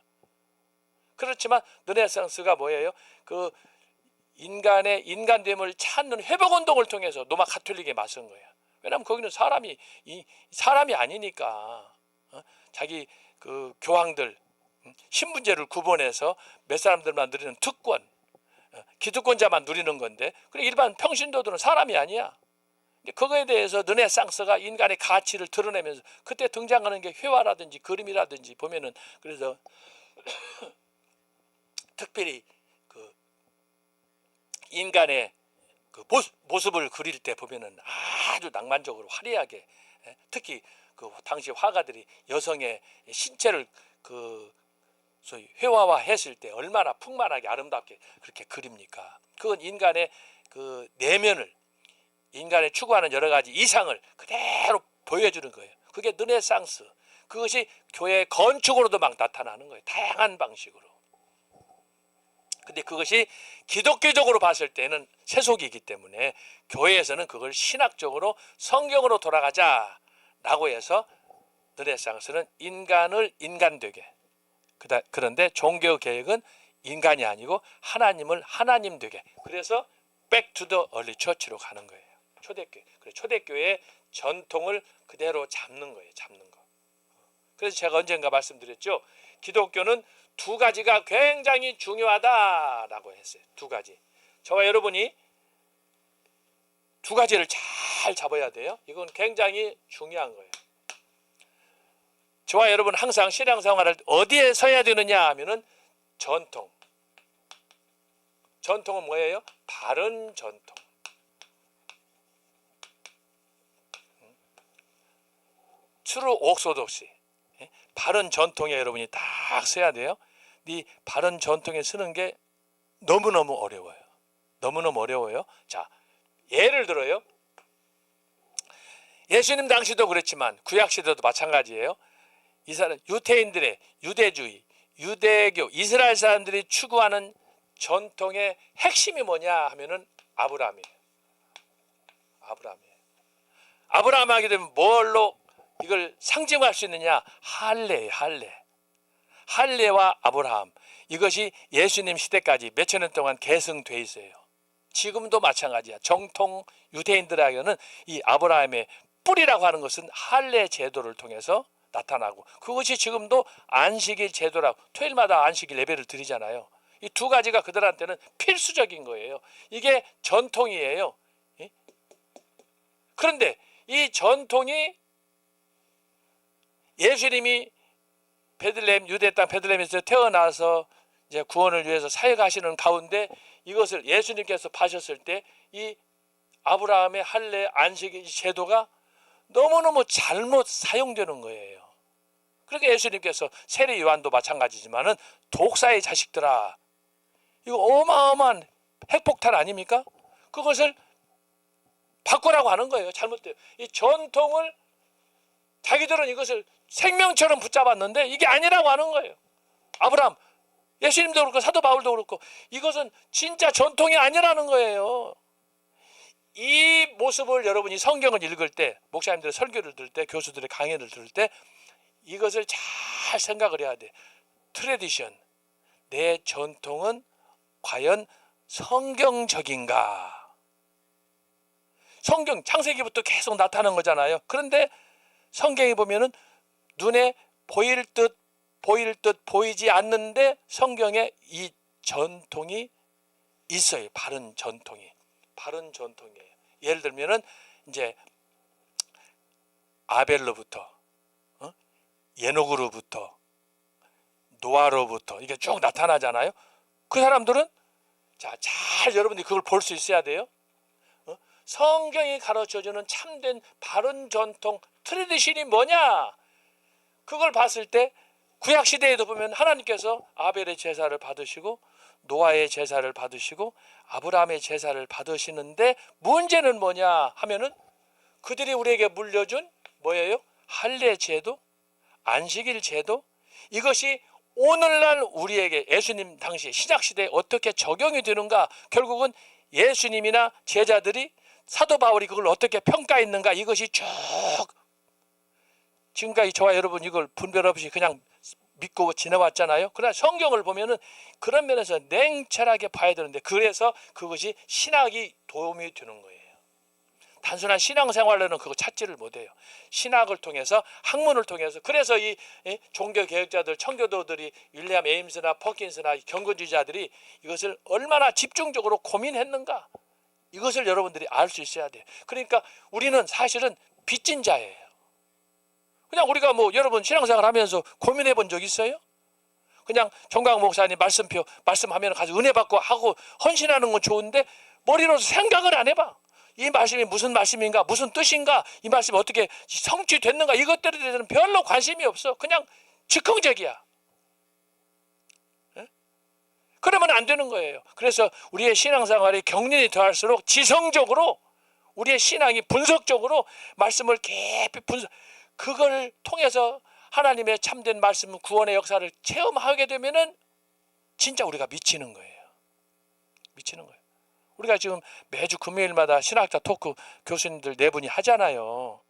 그렇지만 르네상스가 뭐예요? 그 인간의 인간됨을 찾는 회복 운동을 통해서 로마 가톨릭에 맞선 거예요. 왜냐하면 거기는 사람이 아니니까 자기 그 교황들 신분제를 구분해서 몇 사람들만 누리는 특권, 기득권자만 누리는 건데, 그래 일반 평신도들은 사람이 아니야. 그거에 대해서 르네상스가 인간의 가치를 드러내면서 그때 등장하는 게 회화라든지 그림이라든지 보면은 그래서 특별히 그 인간의 그 모습을 그릴 때 보면은 아주 낭만적으로 화려하게, 특히 그 당시 화가들이 여성의 신체를 그 소위 회화화했을 때 얼마나 풍만하게 아름답게 그렇게 그립니까? 그건 인간의 그 내면을, 인간의 추구하는 여러 가지 이상을 그대로 보여주는 거예요. 그게 르네상스. 그것이 교회 건축으로도 막 나타나는 거예요. 다양한 방식으로. 근데 그것이 기독교적으로 봤을 때는 세속이기 때문에 교회에서는 그걸 신학적으로 성경으로 돌아가자라고 해서 르네상스는 인간을 인간되게, 그런데 종교 개혁은 인간이 아니고 하나님을 하나님 되게, 그래서 back to the early church로 가는 거예요. 초대교회. 초대교회의 전통을 그대로 잡는 거예요. 잡는 거. 그래서 제가 언젠가 말씀드렸죠. 기독교는 두 가지가 굉장히 중요하다라고 했어요. 두 가지. 저와 여러분이 두 가지를 잘 잡아야 돼요. 이건 굉장히 중요한 거예요. 저와 여러분 항상 신앙생활을 어디에 서야 되느냐 하면은 전통. 전통은 뭐예요? 바른 전통. 트루 옥소독시. 바른 전통에 여러분이 딱 서야 돼요. 이 바른 전통에 서는 게 너무너무 어려워요. 너무너무 어려워요. 자, 예를 들어요. 예수님 당시도 그랬지만 구약 시대도 마찬가지예요. 이 사람 유태인들의 유대주의, 유대교, 이스라엘 사람들이 추구하는 전통의 핵심이 뭐냐 하면은 아브라함이에요. 아브라함이에요. 아브라함 하게 되면 뭘로 이걸 상징할 수 있느냐? 할례예요. 할례. 할례와 아브라함, 이것이 예수님 시대까지 몇천 년 동안 계승돼 있어요. 지금도 마찬가지야. 정통 유대인들에게는 이 아브라함의 뿌리라고 하는 것은 할례 제도를 통해서 나타나고, 그것이 지금도 안식일 제도라고 토요일마다 안식일 예배를 드리잖아요. 이 두 가지가 그들한테는 필수적인 거예요. 이게 전통이에요. 그런데 이 전통이 예수님이 베들레헴, 유대 땅 베들레헴에서 태어나서 이제 구원을 위해서 사역하시는 가운데 이것을 예수님께서 파셨을 때 이 아브라함의 할례 안식일 제도가 너무너무 잘못 사용되는 거예요. 그러니까 예수님께서 세례 요한도 마찬가지지만은 독사의 자식들아, 이거 어마어마한 핵폭탄 아닙니까? 그것을 바꾸라고 하는 거예요. 잘못돼요. 이 전통을 자기들은 이것을 생명처럼 붙잡았는데 이게 아니라고 하는 거예요. 아브라함, 예수님도 그렇고 사도 바울도 그렇고 이것은 진짜 전통이 아니라는 거예요. 이 모습을 여러분이 성경을 읽을 때, 목사님들의 설교를 들을 때, 교수들의 강의를 들을 때 이것을 잘 생각을 해야 돼. 트레디션, 내 전통은 과연 성경적인가? 성경 창세기부터 계속 나타나는 거잖아요. 그런데 성경에 보면은 눈에 보일 듯 보이지 않는데 성경에 이 전통이 있어요. 바른 전통이에요. 예를 들면은 이제 아벨로부터 예녹으로부터 노아로부터 이게 쭉 나타나잖아요. 그 사람들은 잘 여러분들이 그걸 볼 수 있어야 돼요. 성경이 가르쳐주는 참된 바른 전통 트레디션이 뭐냐? 그걸 봤을 때 구약시대에도 보면 하나님께서 아벨의 제사를 받으시고 노아의 제사를 받으시고 아브라함의 제사를 받으시는데 문제는 뭐냐 하면은 그들이 우리에게 물려준 뭐예요? 할례 제도, 안식일 제도, 이것이 오늘날 우리에게 예수님 당시 신약시대에 어떻게 적용이 되는가? 결국은 예수님이나 제자들이 사도 바울이 그걸 어떻게 평가했는가? 이것이 쭉 지금까지 저와 여러분 이걸 분별 없이 그냥 믿고 지나왔잖아요. 그러나 성경을 보면은 그런 면에서 냉철하게 봐야 되는데 그래서 그것이 신학이 도움이 되는 거예요. 단순한 신앙생활로는 그거 찾지를 못해요. 신학을 통해서 학문을 통해서 그래서 이 종교개혁자들 청교도들이 윌리엄 에임스나 퍼킨스나 경건주의자들이 이것을 얼마나 집중적으로 고민했는가 이것을 여러분들이 알 수 있어야 돼요. 그러니까 우리는 사실은 빚진 자예요. 그냥 우리가 뭐 여러분 신앙생활 하면서 고민해 본 적 있어요? 그냥 정광 목사님 말씀하면 가서 은혜 받고 하고 헌신하는 건 좋은데 머리로 생각을 안 해봐. 이 말씀이 무슨 말씀인가, 무슨 뜻인가, 이 말씀이 어떻게 성취됐는가 이것들에 대해서는 별로 관심이 없어. 그냥 즉흥적이야. 그러면 안 되는 거예요. 그래서 우리의 신앙생활이 경륜이 더할수록 지성적으로 우리의 신앙이 분석적으로 말씀을 깊이 그걸 통해서 하나님의 참된 말씀 구원의 역사를 체험하게 되면은 진짜 우리가 미치는 거예요. 우리가 지금 매주 금요일마다 신학자 토크 교수님들 4분이 하잖아요.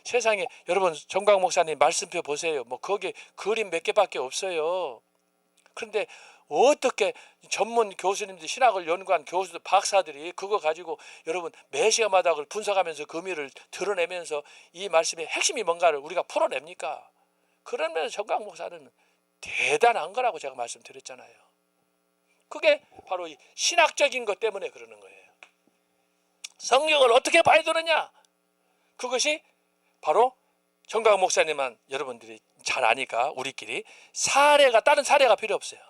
세상에 여러분 정광 목사님 말씀표 보세요. 뭐 거기에 그림 몇 개밖에 없어요. 그런데 어떻게 전문 교수님들 신학을 연구한 교수들 박사들이 그거 가지고 여러분 매 시간마다 그걸 분석하면서 금의를 드러내면서 이 말씀의 핵심이 뭔가를 우리가 풀어냅니까? 그러면 정광 목사는 대단한 거라고 제가 말씀드렸잖아요. 그게 바로 이 신학적인 것 때문에 그러는 거예요. 성경을 어떻게 봐야 되느냐? 그것이 바로 정광 목사님만 여러분들이 잘 아니까 우리끼리 다른 사례가 필요 없어요.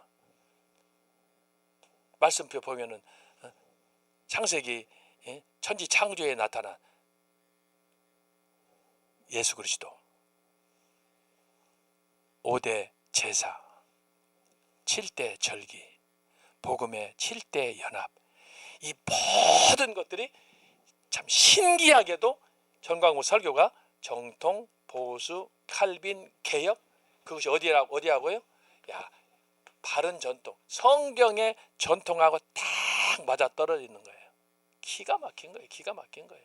말씀표 보면은 창세기 천지 창조에 나타난 예수 그리스도 5대 제사 7대 절기 복음의 7대 연합 이 모든 것들이 참 신기하게도 정광훈 설교가 정통, 보수, 칼빈, 개혁 그것이 어디하고요? 바른 전통, 성경의 전통하고 딱 맞아 떨어지는 거예요. 기가 막힌 거예요.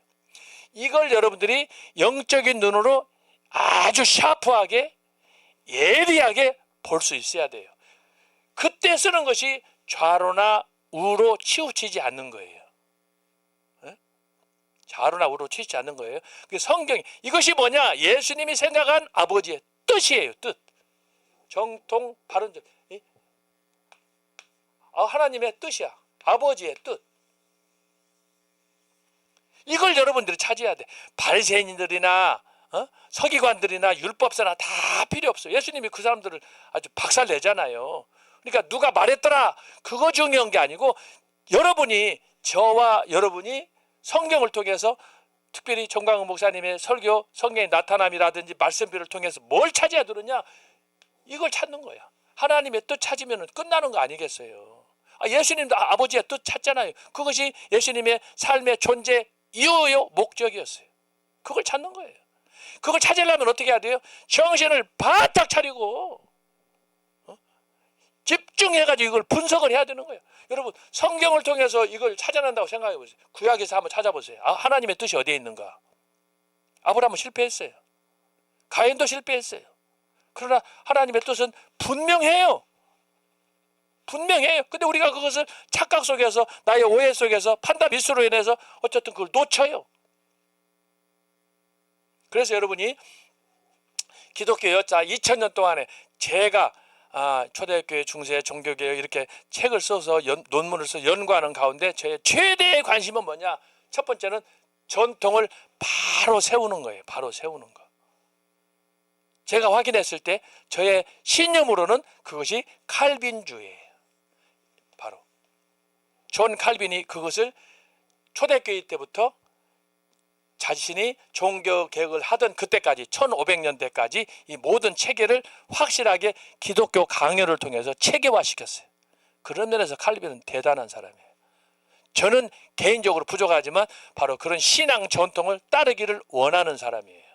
이걸 여러분들이 영적인 눈으로 아주 샤프하게 예리하게 볼 수 있어야 돼요. 그때 쓰는 것이 좌로나 우로 치우치지 않는 거예요. 좌로나 우로 치우치지 않는 거예요. 성경이 이것이 뭐냐? 예수님이 생각한 아버지의 뜻이에요. 뜻. 정통, 바른 전통. 하나님의 뜻이야. 아버지의 뜻. 이걸 여러분들이 찾아야 돼. 바리새인들이나 서기관들이나 율법사나 다 필요 없어요. 예수님이 그 사람들을 아주 박살내잖아요. 그러니까 누가 말했더라 그거 중요한 게 아니고 여러분이 저와 여러분이 성경을 통해서 특별히 정광훈 목사님의 설교 성경의 나타남이라든지 말씀표를 통해서 뭘 찾아야 되느냐 이걸 찾는 거야. 하나님의 뜻 찾으면 끝나는 거 아니겠어요. 예수님도 아버지의 뜻 찾잖아요. 그것이 예수님의 삶의 존재 이유요 목적이었어요. 그걸 찾는 거예요. 그걸 찾으려면 어떻게 해야 돼요? 정신을 바짝 차리고 집중해가지고 이걸 분석을 해야 되는 거예요. 여러분, 성경을 통해서 이걸 찾아낸다고 생각해 보세요. 구약에서 한번 찾아보세요. 하나님의 뜻이 어디에 있는가? 아브라함은 실패했어요. 가인도 실패했어요. 그러나 하나님의 뜻은 분명해요. 분명해요. 근데 우리가 그것을 착각 속에서, 나의 오해 속에서, 판단 미스로 인해서 어쨌든 그걸 놓쳐요. 그래서 여러분이 기독교 역사 2000년 동안에 제가 초대교회, 중세, 종교개혁 이렇게 책을 써서 논문을 써서 연구하는 가운데 제 최대의 관심은 뭐냐? 첫 번째는 전통을 바로 세우는 거예요. 바로 세우는 거. 제가 확인했을 때 저의 신념으로는 그것이 칼빈주의예요. 바로 존 칼빈이 그것을 초대교회 때부터 자신이 종교개혁을 하던 그때까지 1500년대까지 이 모든 체계를 확실하게 기독교 강요를 통해서 체계화시켰어요. 그런 면에서 칼빈은 대단한 사람이에요. 저는 개인적으로 부족하지만 바로 그런 신앙 전통을 따르기를 원하는 사람이에요.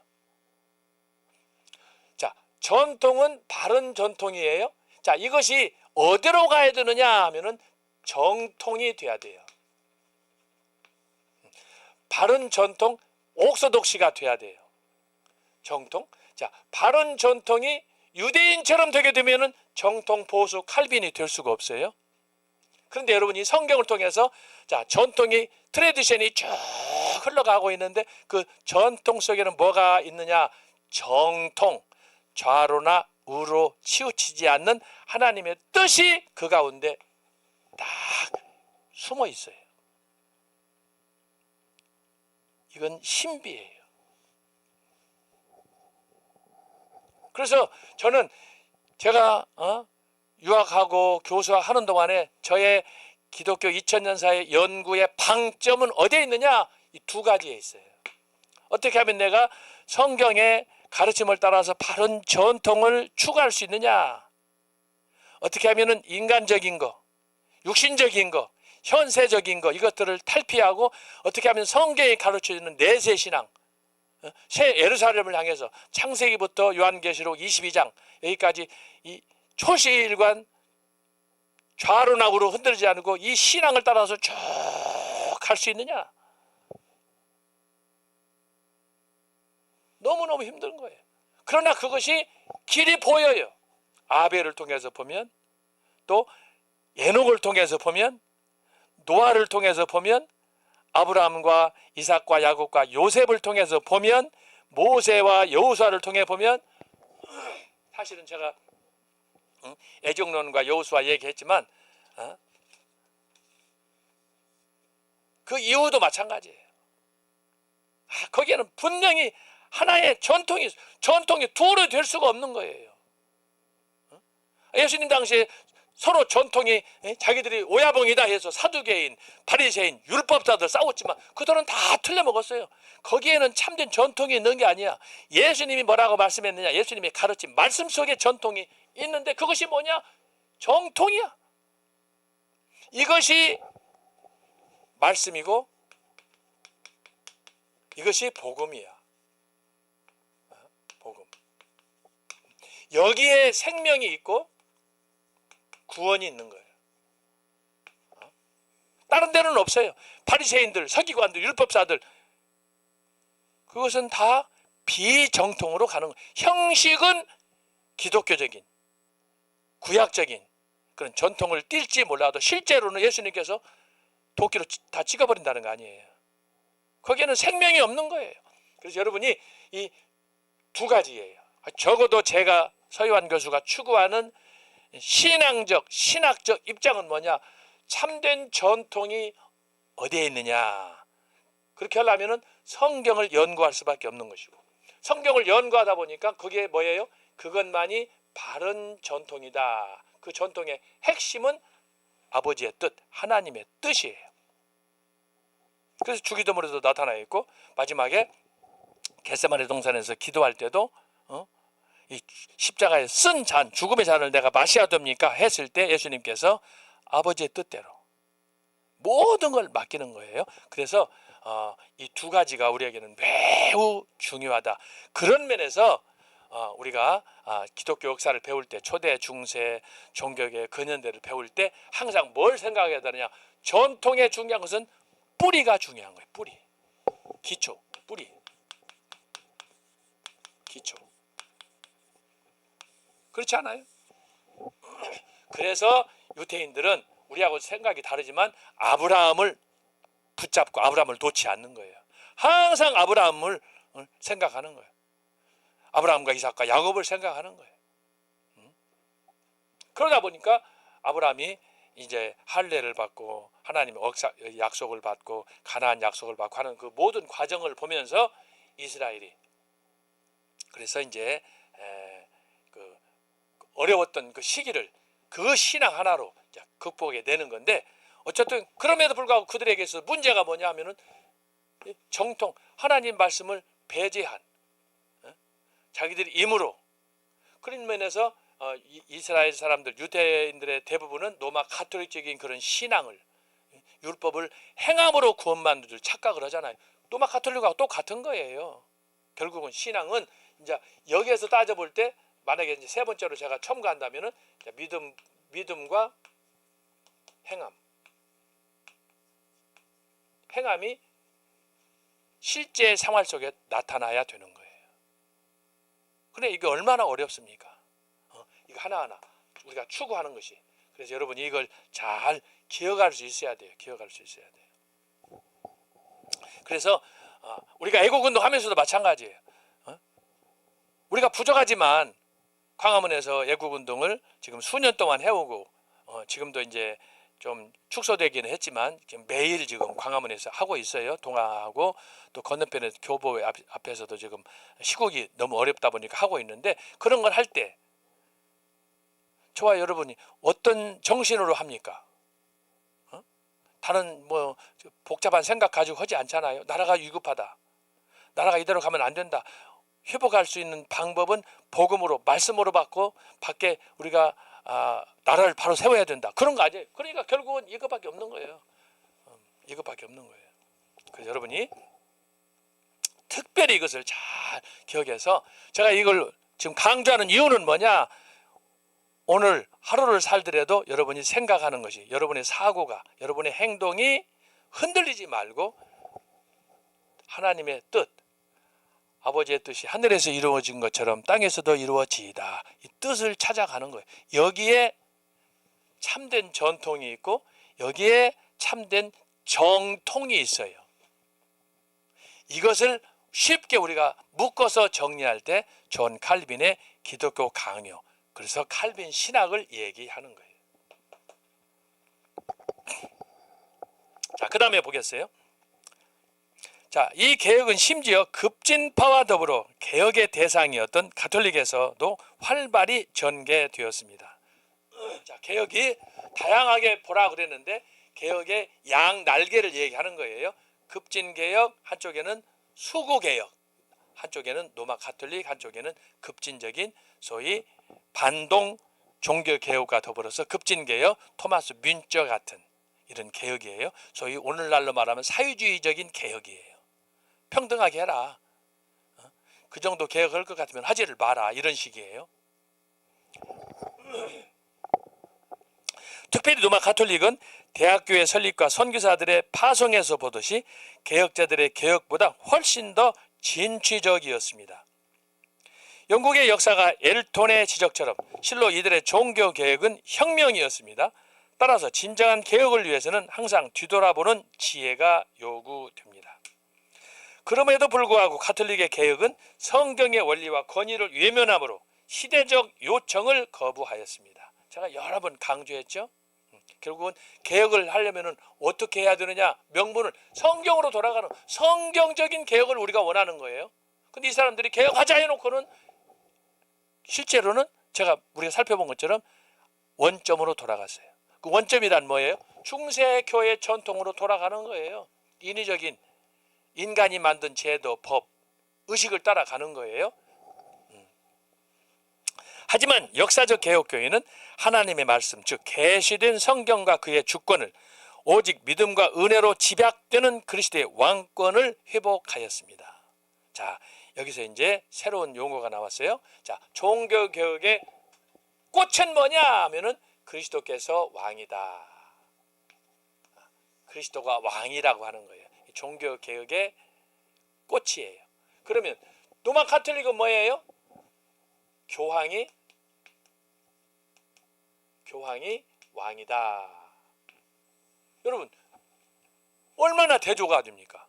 자, 전통은 바른 전통이에요. 자, 이것이 어디로 가야 되느냐 하면은 정통이 돼야 돼요. 바른 전통, 옥소독시가 돼야 돼요. 정통. 자, 바른 전통이 유대인처럼 되게 되면은 정통 보수 칼빈이 될 수가 없어요. 그런데 여러분이 성경을 통해서 자, 전통이 트레디션이 쭉 흘러가고 있는데 그 전통 속에는 뭐가 있느냐? 정통. 좌로나 우로 치우치지 않는 하나님의 뜻이 그 가운데 딱 숨어 있어요. 이건 신비예요. 그래서 저는 제가 유학하고 교수하는 동안에 저의 기독교 2000년사의 연구의 방점은 어디에 있느냐? 이 두 가지에 있어요. 어떻게 하면 내가 성경의 가르침을 따라서 바른 전통을 추구할 수 있느냐? 어떻게 하면 인간적인 거, 육신적인 거, 현세적인 거 이것들을 탈피하고 어떻게 하면 성경이 가르쳐주는 내세신앙, 새 예루살렘을 향해서 창세기부터 요한계시록 22장 여기까지 이 초시일관 좌로나 우로 흔들리지 않고 이 신앙을 따라서 쭉 갈 수 있느냐? 너무너무 힘든 거예요. 그러나 그것이 길이 보여요. 아벨을 통해서 보면, 또 에녹을 통해서 보면, 노아를 통해서 보면, 아브라함과 이삭과 야곱과 요셉을 통해서 보면, 모세와 여호수아를 통해 보면, 사실은 제가 애정론과 여호수아 얘기했지만 그 이후도 마찬가지예요. 거기에는 분명히 하나의 전통이 둘이 될 수가 없는 거예요. 예수님 당시에 서로 전통이 자기들이 오야봉이다 해서 사두개인, 바리새인, 율법자들 싸웠지만 그들은 다 틀려먹었어요. 거기에는 참된 전통이 있는 게 아니야. 예수님이 뭐라고 말씀했느냐? 예수님이 가르친 말씀 속에 전통이 있는데 그것이 뭐냐? 정통이야. 이것이 말씀이고 이것이 복음이야. 복음. 여기에 생명이 있고 구원이 있는 거예요. 다른 데는 없어요. 바리새인들, 서기관들, 율법사들 그것은 다 비정통으로 가는 거예요. 형식은 기독교적인, 구약적인 그런 전통을 띨지 몰라도 실제로는 예수님께서 도끼로 다 찍어버린다는 거 아니에요. 거기에는 생명이 없는 거예요. 그래서 여러분이 이 두 가지예요. 적어도 제가 서유한 교수가 추구하는 신앙적, 신학적 입장은 뭐냐? 참된 전통이 어디에 있느냐? 그렇게 하려면 성경을 연구할 수밖에 없는 것이고, 성경을 연구하다 보니까 그게 뭐예요? 그것만이 바른 전통이다. 그 전통의 핵심은 아버지의 뜻, 하나님의 뜻이에요. 그래서 주기도문에도 나타나 있고, 마지막에 겟세마네 동산에서 기도할 때도 이 십자가에 쓴 잔, 죽음의 잔을 내가 마셔야 됩니까? 했을 때 예수님께서 아버지의 뜻대로 모든 걸 맡기는 거예요. 그래서 이 두 가지가 우리에게는 매우 중요하다. 그런 면에서 우리가 기독교 역사를 배울 때 초대, 중세, 종교계, 근현대를 배울 때 항상 뭘 생각해야 되느냐. 전통에 중요한 것은 뿌리가 중요한 거예요. 뿌리, 기초, 뿌리, 기초. 그렇지 않아요? 그래서 유대인들은 우리하고 생각이 다르지만 아브라함을 붙잡고 아브라함을 놓지 않는 거예요. 항상 아브라함을 생각하는 거예요. 아브라함과 이삭과 야곱을 생각하는 거예요. 그러다 보니까 아브라함이 이제 할례를 받고 하나님의 약속을 받고 가나안 약속을 받고 하는 그 모든 과정을 보면서 이스라엘이 그래서 이제 그 어려웠던 그 시기를 그 신앙 하나로 극복해 내는 건데, 어쨌든 그럼에도 불구하고 그들에게서 문제가 뭐냐 하면은 정통 하나님 말씀을 배제한 자기들이 임으로, 그런 면에서 이스라엘 사람들 유대인들의 대부분은 로마 가톨릭적인 그런 신앙을 율법을 행함으로 구원받는 줄 착각을 하잖아요. 로마 가톨릭하고 똑같은 거예요. 결국은 신앙은 이제 여기에서 따져볼 때 만약에 이제 세 번째로 제가 첨가한다면은 믿음과 행함이 실제 생활 속에 나타나야 되는 거예요. 근데 이게 얼마나 어렵습니까? 이거 하나하나 우리가 추구하는 것이. 그래서 여러분이 이걸 잘 기억할 수 있어야 돼요. 기억할 수 있어야 돼요. 그래서 우리가 애국운동 하면서도 마찬가지예요. 우리가 부족하지만 광화문에서 애국운동을 지금 수년 동안 해오고 지금도 이제 좀 축소되기는 했지만 지금 매일 지금 광화문에서 하고 있어요. 동아하고 또 건너편에 교보 앞에서도 지금 시국이 너무 어렵다 보니까 하고 있는데, 그런 걸 할 때 저와 여러분이 어떤 정신으로 합니까? 다른 뭐 복잡한 생각 가지고 하지 않잖아요. 나라가 위급하다. 나라가 이대로 가면 안 된다. 회복할 수 있는 방법은 복음으로, 말씀으로 받고 밖에 우리가 나라를 바로 세워야 된다. 그런 거 아니에요. 그러니까 결국은 이것밖에 없는 거예요. 이것밖에 없는 거예요. 그래서 여러분이 특별히 이것을 잘 기억해서, 제가 이걸 지금 강조하는 이유는 뭐냐? 오늘 하루를 살더라도 여러분이 생각하는 것이, 여러분의 사고가, 여러분의 행동이 흔들리지 말고 하나님의 뜻, 아버지의 뜻이 하늘에서 이루어진 것처럼 땅에서도 이루어지이다. 이 뜻을 찾아가는 거예요. 여기에 참된 전통이 있고 여기에 참된 정통이 있어요. 이것을 쉽게 우리가 묶어서 정리할 때 존 칼빈의 기독교 강요, 그래서 칼빈 신학을 얘기하는 거예요. 자, 그 다음에 보겠어요. 자, 이 개혁은 심지어 급진파와 더불어 개혁의 대상이었던 가톨릭에서도 활발히 전개되었습니다. 자, 개혁이 다양하게 보라 그랬는데 개혁의 양 날개를 얘기하는 거예요. 급진개혁, 한쪽에는 수구개혁, 한쪽에는 로마 가톨릭, 한쪽에는 급진적인 소위 반동 종교개혁과 더불어서 급진개혁, 토마스 뮌처 같은 이런 개혁이에요. 소위 오늘날로 말하면 사회주의적인 개혁이에요. 평등하게 해라. 그 정도 개혁할 것 같으면 하지를 마라. 이런 식이에요. 특별히 로마 가톨릭은 대학교의 설립과 선교사들의 파송에서 보듯이 개혁자들의 개혁보다 훨씬 더 진취적이었습니다. 영국의 역사가 엘톤의 지적처럼 실로 이들의 종교 개혁은 혁명이었습니다. 따라서 진정한 개혁을 위해서는 항상 뒤돌아보는 지혜가 요구됩니다. 그럼에도 불구하고 가톨릭의 개혁은 성경의 원리와 권위를 외면함으로 시대적 요청을 거부하였습니다. 제가 여러 번 강조했죠. 결국은 개혁을 하려면 어떻게 해야 되느냐, 명분을 성경으로 돌아가는 성경적인 개혁을 우리가 원하는 거예요. 근데 이 사람들이 개혁하자 해놓고는 실제로는 우리가 살펴본 것처럼 원점으로 돌아갔어요. 그 원점이란 뭐예요? 중세교회 전통으로 돌아가는 거예요. 인위적인 인간이 만든 제도, 법, 의식을 따라가는 거예요. 하지만 역사적 개혁교회는 하나님의 말씀, 즉 계시된 성경과 그의 주권을 오직 믿음과 은혜로 집약되는 그리스도의 왕권을 회복하였습니다. 자, 여기서 이제 새로운 용어가 나왔어요. 자, 종교개혁의 꽃은 뭐냐 하면은 그리스도께서 왕이다. 그리스도가 왕이라고 하는 거예요. 종교개혁의 꽃이에요. 그러면 로마 가톨릭은 뭐예요? 교황이 왕이다. 여러분 얼마나 대조가 됩니까?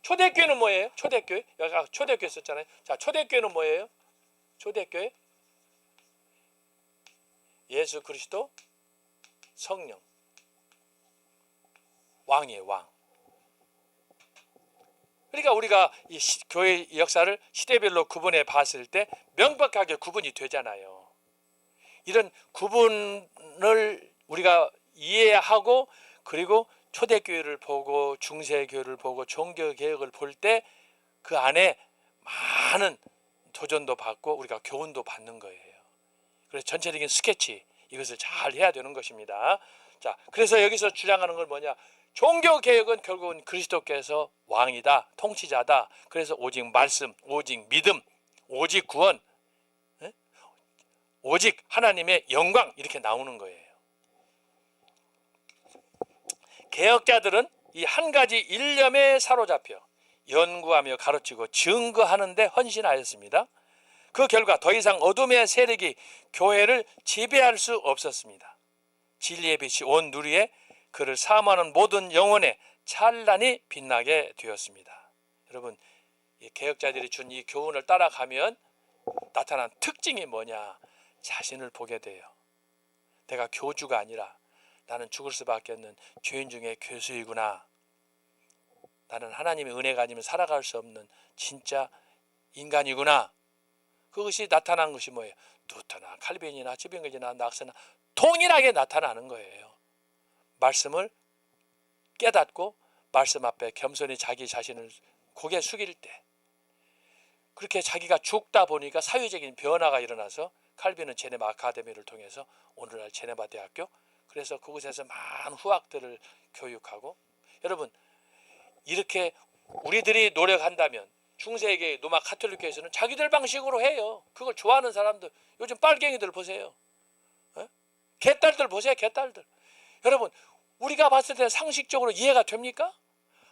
초대교회는 뭐예요? 초대교회? 여기가 초대교회 썼잖아요. 자, 초대교회는 뭐예요? 초대교회 예수 그리스도 성령 왕이에요. 왕. 그러니까 우리가 이 교회 역사를 시대별로 구분해 봤을 때 명백하게 구분이 되잖아요. 이런 구분을 우리가 이해하고 그리고 초대교회를 보고 중세교회를 보고 종교개혁을 볼 때 그 안에 많은 도전도 받고 우리가 교훈도 받는 거예요. 그래서 전체적인 스케치 이것을 잘 해야 되는 것입니다. 자, 그래서 여기서 주장하는 건 뭐냐? 종교개혁은 결국은 그리스도께서 왕이다, 통치자다. 그래서 오직 말씀, 오직 믿음, 오직 구원, 오직 하나님의 영광 이렇게 나오는 거예요. 개혁자들은 이 한 가지 일념에 사로잡혀 연구하며 가르치고 증거하는데 헌신하였습니다. 그 결과 더 이상 어둠의 세력이 교회를 지배할 수 없었습니다. 진리의 빛이 온 누리에 그를 사모하는 모든 영혼에 찬란히 빛나게 되었습니다. 여러분, 이 개혁자들이 준 이 교훈을 따라가면 나타난 특징이 뭐냐? 자신을 보게 돼요. 내가 교주가 아니라 나는 죽을 수밖에 없는 죄인 중에 괴수이구나. 나는 하나님의 은혜가 아니면 살아갈 수 없는 진짜 인간이구나. 그것이 나타난 것이 뭐예요? 루터나 칼빈이나 지빙글이나 낙서나 동일하게 나타나는 거예요. 말씀을 깨닫고 말씀 앞에 겸손히 자기 자신을 고개 숙일 때 그렇게 자기가 죽다 보니까 사회적인 변화가 일어나서 칼빈은 제네바 아카데미를 통해서 오늘날 제네바 대학교 그래서 그곳에서 많은 후학들을 교육하고 여러분 이렇게 우리들이 노력한다면 중세계 로마 가톨릭교에서는 자기들 방식으로 해요. 그걸 좋아하는 사람들 요즘 빨갱이들 보세요. 개딸들 보세요. 개딸들. 여러분 우리가 봤을 때는 상식적으로 이해가 됩니까?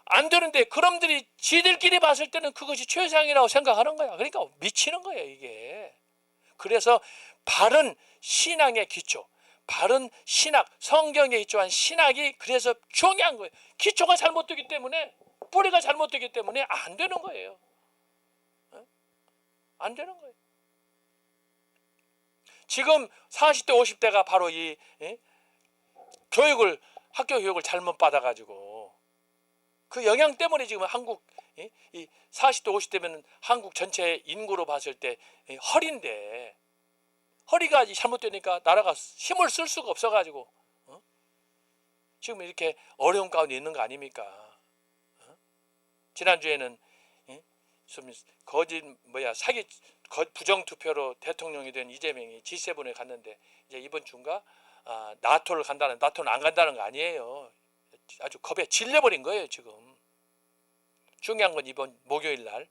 안 되는데 그놈들이 지들끼리 봤을 때는 그것이 최상이라고 생각하는 거야. 그러니까 미치는 거예요 이게. 그래서 바른 신앙의 기초 바른 신학 성경에 기초한 신학이 그래서 중요한 거예요. 기초가 잘못되기 때문에 뿌리가 잘못되기 때문에 안 되는 거예요. 안 되는 거예요. 지금 40대 50대가 바로 이 교육을 학교 교육을 잘못 받아가지고 그 영향 때문에 지금 한국 이 40대 50대면 한국 전체 인구로 봤을 때 허리인데 허리가 잘못되니까 나라가 힘을 쓸 수가 없어가지고 지금 이렇게 어려운 가운데 있는 거 아닙니까? 지난주에는 사기 부정 투표로 대통령이 된 이재명이 G7에 갔는데 이제 이번 주인가 나토를 간다는 나토는 안 간다는 거 아니에요. 아주 겁에 질려버린 거예요 지금. 중요한 건 이번 목요일 날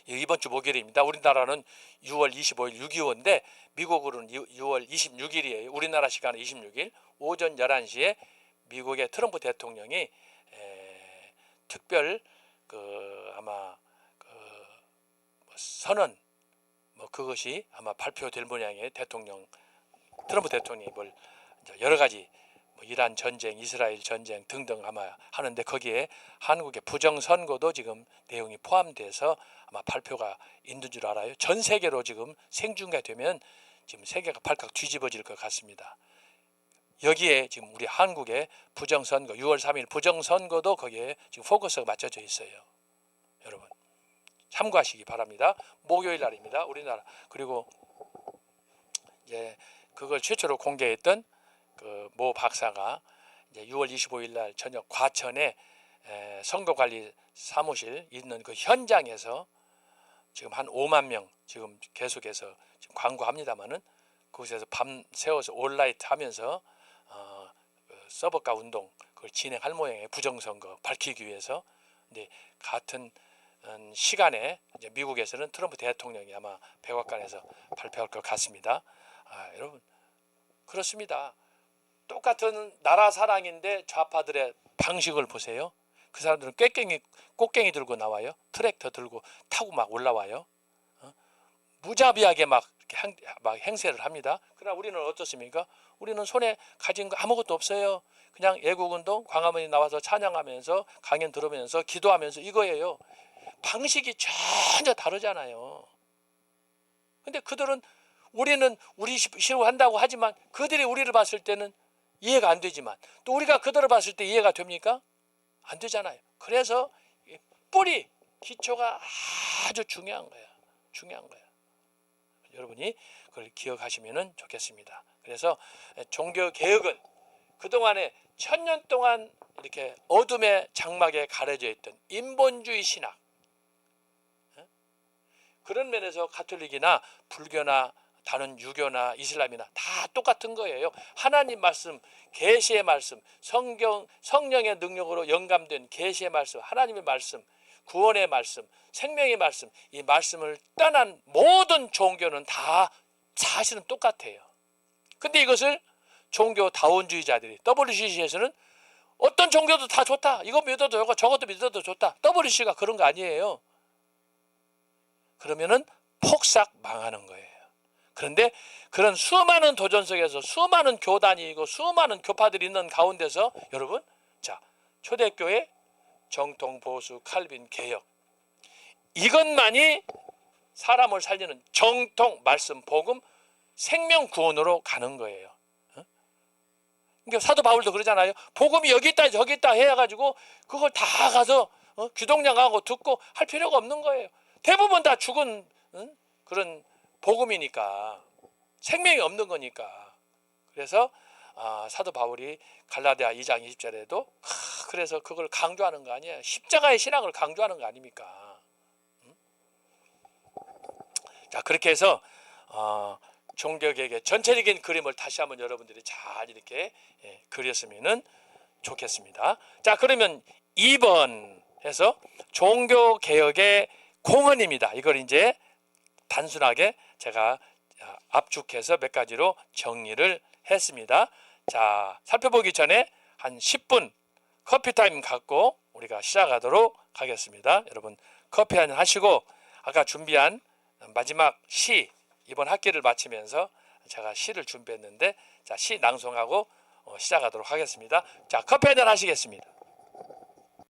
이번 주 목요일입니다. 우리나라는 6월 25일 6.25인데 미국으로는 6월 26일이에요. 우리나라 시간은 26일 오전 11시에 미국의 트럼프 대통령이 특별 아마 선언 그것이 아마 발표될 모양이에요. 트럼프 대통령이 여러 가지 이란 전쟁, 이스라엘 전쟁 등등 아마 하는데 거기에 한국의 부정 선거도 지금 내용이 포함돼서 아마 발표가 있는 줄 알아요. 전 세계로 지금 생중계되면 지금 세계가 발칵 뒤집어질 것 같습니다. 여기에 지금 우리 한국의 부정 선거 6월 3일 부정 선거도 거기에 지금 포커스가 맞춰져 있어요. 여러분 참고하시기 바랍니다. 목요일 날입니다. 우리나라 그리고 이제 그걸 최초로 공개했던 그 모 박사가 이제 6월 25일 날 저녁 과천에 선거관리 사무실 있는 그 현장에서 지금 한 5만 명 지금 계속해서 지금 광고합니다만은 그곳에서 밤 새워서 온라이트 하면서 서버가 운동 그걸 진행할 모양이에요. 부정선거 밝히기 위해서. 근데 같은 시간에 이제 미국에서는 트럼프 대통령이 아마 백악관에서 발표할 것 같습니다. 여러분 그렇습니다. 똑같은 나라 사랑인데 좌파들의 방식을 보세요. 그 사람들은 꽃갱이 들고 나와요. 트랙터 들고 타고 막 올라와요. 무자비하게 막 이렇게 막 행세를 합니다. 그러나 우리는 어떻습니까? 우리는 손에 가진 거 아무것도 없어요. 그냥 애국운동 광화문에 나와서 찬양하면서 강연 들으면서 기도하면서 이거예요. 방식이 전혀 다르잖아요. 근데 그들은 우리는 우리 싫어한다고 하지만 그들이 우리를 봤을 때는 이해가 안 되지만 또 우리가 그들을 봤을 때 이해가 됩니까? 안 되잖아요. 그래서 뿌리, 기초가 아주 중요한 거예요. 중요한 거예요. 여러분이 그걸 기억하시면 좋겠습니다. 그래서 종교개혁은 그동안에 1000년 동안 이렇게 어둠의 장막에 가려져 있던 인본주의 신학, 그런 면에서 가톨릭이나 불교나 다른 유교나 이슬람이나 다 똑같은 거예요. 하나님 말씀, 계시의 말씀, 성령의 능력으로 영감된 계시의 말씀, 하나님의 말씀, 구원의 말씀, 생명의 말씀, 이 말씀을 떠난 모든 종교는 다 사실은 똑같아요. 근데 이것을 종교 다원주의자들이 WCC에서는 어떤 종교도 다 좋다. 이거 믿어도 좋고 저것도 믿어도 좋다. WCC가 그런 거 아니에요. 그러면은 폭삭 망하는 거예요. 그런데 그런 수많은 도전 속에서 수많은 교단이 있고 수많은 교파들이 있는 가운데서 여러분, 자, 초대교회, 정통, 보수, 칼빈, 개혁, 이것만이 사람을 살리는 정통, 말씀, 복음, 생명 구원으로 가는 거예요. 그러니까 사도 바울도 그러잖아요. 복음이 여기 있다 저기 있다 해가지고 그걸 다 가서 귀동냥하고 듣고 할 필요가 없는 거예요. 대부분 다 죽은 그런 복음이니까, 생명이 없는 거니까. 그래서 사도 바울이 갈라디아 2장 20절에도 그래서 그걸 강조하는 거 아니에요. 십자가의 신앙을 강조하는 거 아닙니까? 자, 그렇게 해서 종교개혁의 전체적인 그림을 다시 한번 여러분들이 잘 이렇게 그렸으면 좋겠습니다. 자, 그러면 2번 해서 종교개혁의 공헌입니다. 이걸 이제 단순하게 제가 압축해서 몇 가지로 정리를 했습니다. 자, 살펴보기 전에 한 10분 커피 타임 갖고 우리가 시작하도록 하겠습니다. 여러분 커피 한잔 하시고 아까 준비한 마지막 시, 이번 학기를 마치면서 제가 시를 준비했는데, 자, 시 낭송하고 시작하도록 하겠습니다. 자, 커피 한잔 하시겠습니다.